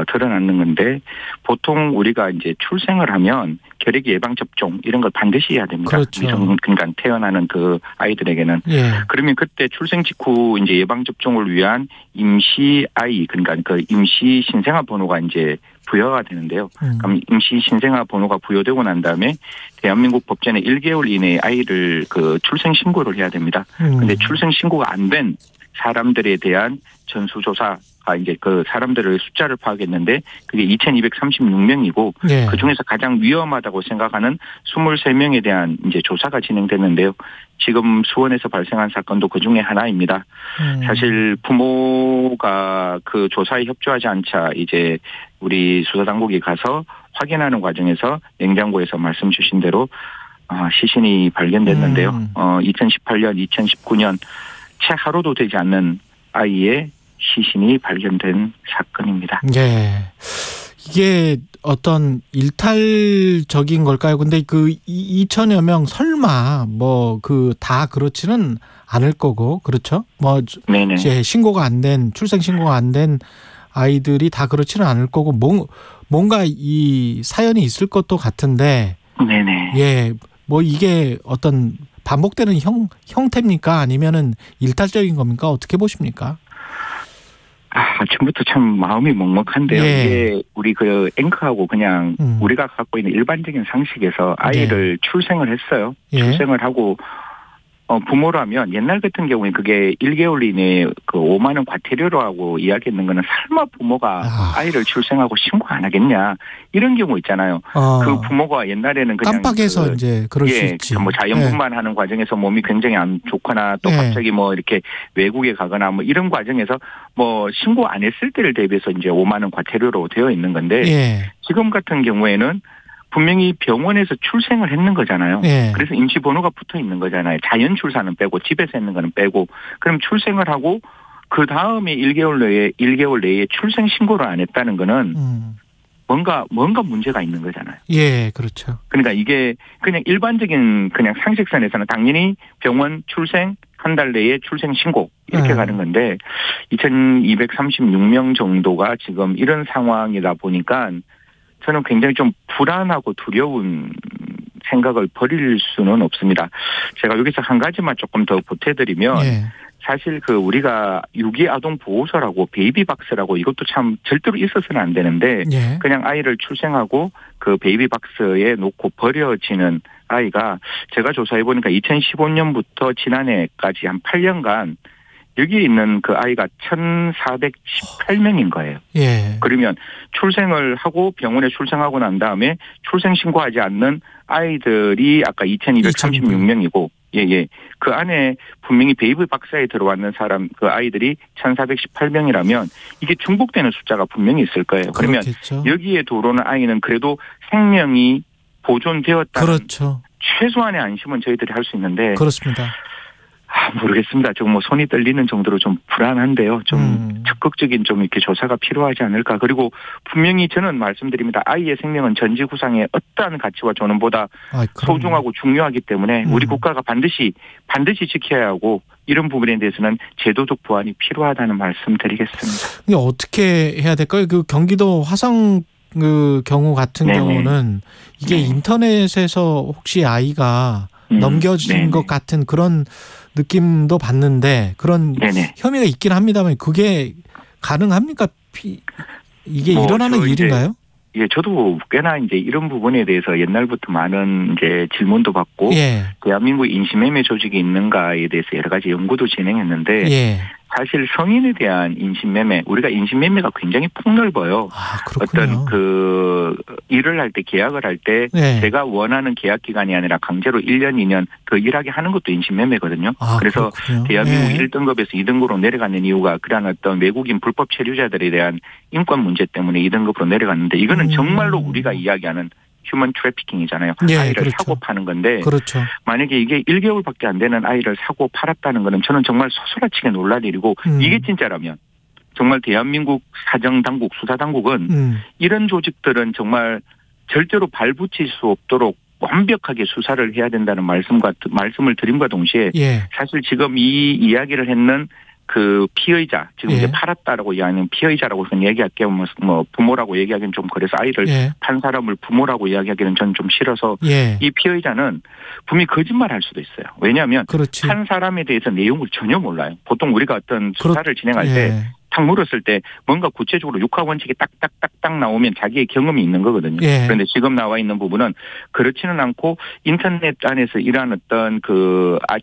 드러나는 건데 보통 우리가 이제 출생을 하면 결핵 예방 접종 이런 걸 반드시 해야 됩니다. 그렇죠. 그러니까 태어나는 그 아이들에게는 그러면 그때 출생 직후 이제 예방 접종을 위한 임시 아이 그러니까 그 임시 신생아 번호가 이제 부여가 되는데요. 그럼 임시 신생아 번호가 부여되고 난 다음에 대한민국 법전에 1개월 이내에 아이를 그 출생 신고를 해야 됩니다. 그런데 출생 신고가 안 된 사람들에 대한 전수조사가 이제 그 사람들의 숫자를 파악했는데 그게 2,236명이고 그 중에서 가장 위험하다고 생각하는 23명에 대한 이제 조사가 진행됐는데요. 지금 수원에서 발생한 사건도 그 중에 하나입니다. 사실 부모가 그 조사에 협조하지 않자 이제 우리 수사당국이 가서 확인하는 과정에서 냉장고에서 말씀 주신 대로 시신이 발견됐는데요. 2018년, 2019년 채 하루도 되지 않는 아이의 시신이 발견된 사건입니다. 예. 이게 어떤 일탈적인 걸까요? 근데 그 2천여 명 설마 뭐 그 다 그렇지는 않을 거고 그렇죠? 뭐 네네. 신고가 안 된 출생 신고가 안 된 아이들이 다 그렇지는 않을 거고 뭔가 이 사연이 있을 것도 같은데. 네네. 예. 뭐 이게 어떤 반복되는 형태입니까? 아니면은 일탈적인 겁니까? 어떻게 보십니까? 아침부터 참 마음이 먹먹한데요. 이게 우리 그 앵커하고 그냥 우리가 갖고 있는 일반적인 상식에서 아이를 출생을 했어요. 출생을 하고 부모라면 옛날 같은 경우에 그게 1개월 이내에 그 5만 원 과태료로 하고 이야기했는 거는 설마 부모가 아이를 출생하고 신고 안 하겠냐 이런 경우 있잖아요. 그 부모가 옛날에는 그냥 깜빡해서 이제 그럴 수 있지. 뭐 자연분만 하는 과정에서 몸이 굉장히 안 좋거나 또 갑자기 뭐 이렇게 외국에 가거나 뭐 이런 과정에서 뭐 신고 안 했을 때를 대비해서 이제 5만 원 과태료로 되어 있는 건데 지금 같은 경우에는 분명히 병원에서 출생을 했는 거잖아요. 그래서 임시번호가 붙어 있는 거잖아요. 자연 출산은 빼고 집에서 했는 거는 빼고 그럼 출생을 하고 그 다음에 1개월 내에 출생 신고를 안 했다는 거는 뭔가 문제가 있는 거잖아요. 예, 그렇죠. 그러니까 이게 그냥 일반적인 그냥 상식선에서는 당연히 병원 출생 한 달 내에 출생 신고 이렇게 가는 건데 2,236명 정도가 지금 이런 상황이다 보니까 저는 굉장히 좀 불안하고 두려운 생각을 버릴 수는 없습니다. 제가 여기서 한 가지만 조금 더 보태드리면 사실 그 우리가 유기아동보호소라고 베이비박스라고 이것도 참 절대로 있어서는 안 되는데 그냥 아이를 출생하고 그 베이비박스에 놓고 버려지는 아이가 제가 조사해 보니까 2015년부터 지난해까지 한 8년간 여기 있는 그 아이가 1,418명인 거예요. 그러면 출생을 하고 병원에 출생하고 난 다음에 출생 신고하지 않는 아이들이 아까 2,236명이고 그 안에 분명히 베이비 박스에 들어왔는 사람 그 아이들이 1,418명이라면 이게 중복되는 숫자가 분명히 있을 거예요. 그러면 여기에 들어오는 아이는 그래도 생명이 보존되었다는 최소한의 안심은 저희들이 할 수 있는데 그렇습니다. 모르겠습니다. 지금 뭐 손이 떨리는 정도로 좀 불안한데요. 좀 적극적인 좀 이렇게 조사가 필요하지 않을까. 그리고 분명히 저는 말씀드립니다. 아이의 생명은 전지구상의 어떠한 가치와 존엄보다 소중하고 중요하기 때문에 우리 국가가 반드시 지켜야 하고 이런 부분에 대해서는 제도적 보완이 필요하다는 말씀드리겠습니다. 근데 어떻게 해야 될까요? 그 경기도 화성 그 경우 같은 경우는 이게 인터넷에서 혹시 아이가 넘겨진 것 같은 그런 느낌도 받는데 그런 혐의가 있긴 합니다만 그게 가능합니까? 이게 일어나는 일인가요? 예, 저도 꽤나 이제 이런 부분에 대해서 옛날부터 많은 이제 질문도 받고 대한민국 인신매매 조직이 있는가에 대해서 여러 가지 연구도 진행했는데 사실 성인에 대한 인신매매, 우리가 인신매매가 굉장히 폭넓어요. 어떤 그 일을 할 때 계약을 할 때 제가 원하는 계약 기간이 아니라 강제로 1년, 2년 더 일하게 하는 것도 인신매매거든요. 그래서 대한민국 1등급에서 2등급으로 내려가는 이유가 그러한 어떤 외국인 불법 체류자들에 대한 인권 문제 때문에 2등급으로 내려갔는데 이거는 정말로 우리가 이야기하는 휴먼 트래피킹이잖아요. 예, 아이를 그렇죠. 사고 파는 건데 그렇죠. 만약에 이게 1개월밖에 안 되는 아이를 사고 팔았다는 거는 저는 정말 소스라치게 놀랄 일이고 이게 진짜라면 정말 대한민국 사정당국, 수사당국은 이런 조직들은 정말 절대로 발붙일 수 없도록 완벽하게 수사를 해야 된다는 말씀을 드림과 동시에 예. 사실 지금 이 이야기를 했는 그 피의자, 지금 이제 팔았다라고 이야기하는 피의자라고 얘기할게요. 뭐 부모라고 얘기하기는 좀 그래서 아이를 판 사람을 부모라고 이야기하기는 저는 좀 싫어서 이 피의자는 분명히 거짓말할 수도 있어요. 왜냐하면 판 사람에 대해서 내용을 전혀 몰라요. 보통 우리가 어떤 수사를 진행할 때 탁 물었을 때 뭔가 구체적으로 육하 원칙이 딱딱딱딱 나오면 자기의 경험이 있는 거거든요. 그런데 지금 나와 있는 부분은 그렇지는 않고 인터넷 안에서 이러한 어떤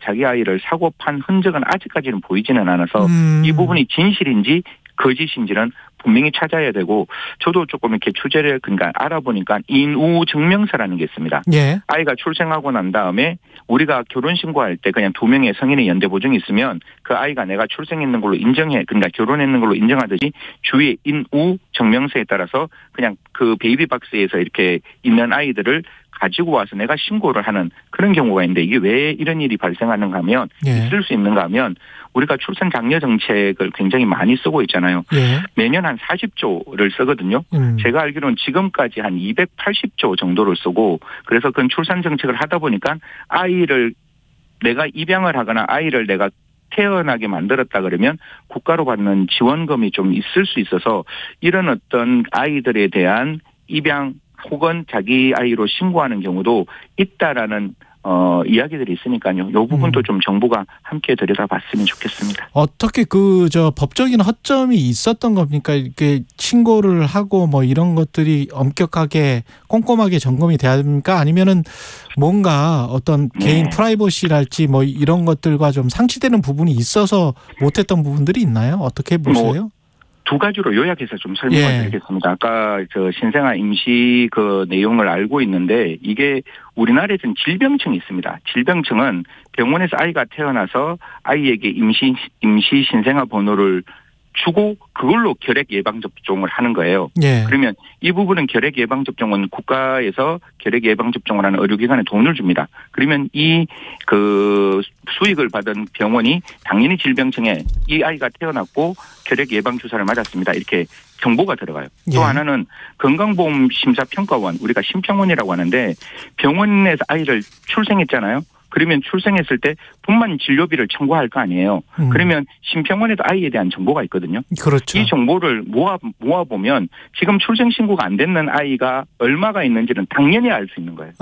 자기 아이를 사고 판 흔적은 아직까지는 보이지는 않아서 이 부분이 진실인지 거짓인지는 분명히 찾아야 되고 저도 조금 이렇게 취재를 그러니까 알아보니까 인우 증명서라는 게 있습니다. 아이가 출생하고 난 다음에 우리가 결혼 신고할 때 그냥 2명의 성인의 연대 보증이 있으면 그 아이가 내가 출생했는 걸로 인정해 그러니까 결혼했는 걸로 인정하듯이 주위의 인우 증명서에 따라서 그냥 그 베이비 박스에서 이렇게 있는 아이들을 가지고 와서 내가 신고를 하는 그런 경우가 있는데 이게 왜 이런 일이 발생하는가 하면 있을 수 있는가 하면 우리가 출산 장려 정책을 굉장히 많이 쓰고 있잖아요. 매년 한 40조를 쓰거든요. 제가 알기로는 지금까지 한 280조 정도를 쓰고 그래서 그런 출산 정책을 하다 보니까 아이를 내가 입양을 하거나 아이를 내가 태어나게 만들었다 그러면 국가로 받는 지원금이 좀 있을 수 있어서 이런 어떤 아이들에 대한 입양 혹은 자기 아이로 신고하는 경우도 있다라는 이야기들이 있으니까요. 이 부분도 좀 정부가 함께 들여다봤으면 좋겠습니다. 어떻게 법적인 허점이 있었던 겁니까? 이렇게 신고를 하고 뭐 이런 것들이 엄격하게 꼼꼼하게 점검이 돼야 됩니까? 아니면은 뭔가 어떤 개인 프라이버시랄지 뭐 이런 것들과 좀 상치되는 부분이 있어서 못했던 부분들이 있나요? 어떻게 보세요? 2가지로 요약해서 좀 설명을 드리겠습니다. 아까 신생아 임시 그 내용을 알고 있는데 이게 우리나라에서는 질병청이 있습니다. 질병청은 병원에서 아이가 태어나서 아이에게 임시 신생아 번호를 주고 그걸로 결핵 예방 접종을 하는 거예요. 그러면 이 부분은 결핵 예방 접종은 국가에서 결핵 예방 접종을 하는 의료기관에 돈을 줍니다. 그러면 이 수익을 받은 병원이 당연히 질병청에 이 아이가 태어났고 결핵 예방 주사를 맞았습니다. 이렇게 정보가 들어가요. 또 하나는 건강보험 심사평가원 우리가 심평원이라고 하는데 병원에서 아이를 출생했잖아요. 그러면 출생했을 때 분만 진료비를 청구할 거 아니에요. 그러면 심평원에도 아이에 대한 정보가 있거든요. 그렇죠. 이 정보를 모아보면 지금 출생 신고가 안 되는 아이가 얼마가 있는지는 당연히 알 수 있는 거예요.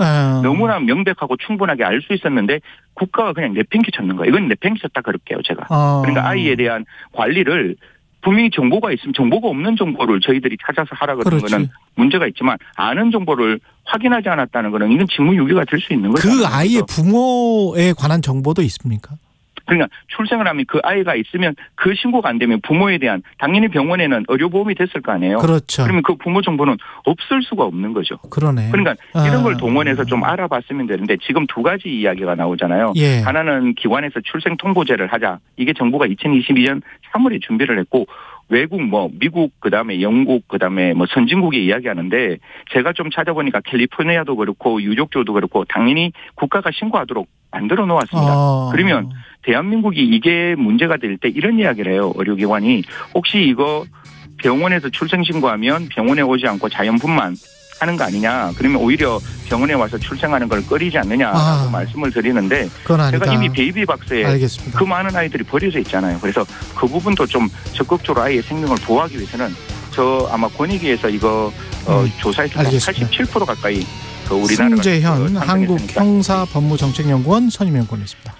너무나 명백하고 충분하게 알 수 있었는데 국가가 그냥 내팽개 쳤는 거예요. 이건 내팽개 쳤다 그럴게요, 제가. 그러니까 아이에 대한 관리를 분명히 정보가 있으면 정보가 없는 정보를 저희들이 찾아서 하라 그러는 거는 문제가 있지만 아는 정보를 확인하지 않았다는 거는 이건 직무유기가 될 수 있는 거죠. 그 아이의 부모에 관한 정보도 있습니까? 그러니까 출생을 하면 그 아이가 있으면 그 신고가 안 되면 부모에 대한 당연히 병원에는 의료보험이 됐을 거 아니에요. 그렇죠. 그러면 그 부모 정보는 없을 수가 없는 거죠. 그러네. 그러니까 이런 걸 동원해서 좀 알아봤으면 되는데 지금 2가지 이야기가 나오잖아요. 하나는 기관에서 출생 통보제를 하자. 이게 정부가 2022년 3월에 준비를 했고 외국 미국 그다음에 영국 그다음에 선진국이 이야기하는데 제가 좀 찾아보니까 캘리포니아도 그렇고 유족주도 그렇고 당연히 국가가 신고하도록 만들어 놓았습니다. 그러면 대한민국이 이게 문제가 될 때 이런 이야기를 해요. 의료기관이 혹시 이거 병원에서 출생 신고하면 병원에 오지 않고 자연분만 하는 거 아니냐. 그러면 오히려 병원에 와서 출생하는 걸 꺼리지 않느냐라고 말씀을 드리는데 제가 이미 베이비 박스에 그 많은 아이들이 버려져 있잖아요. 그래서 그 부분도 좀 적극적으로 아이의 생명을 보호하기 위해서는 아마 권익위에서 이거 조사했을 때 87% 가까이 우리나라가 승재현 한국형사법무정책연구원 선임연구원이었습니다.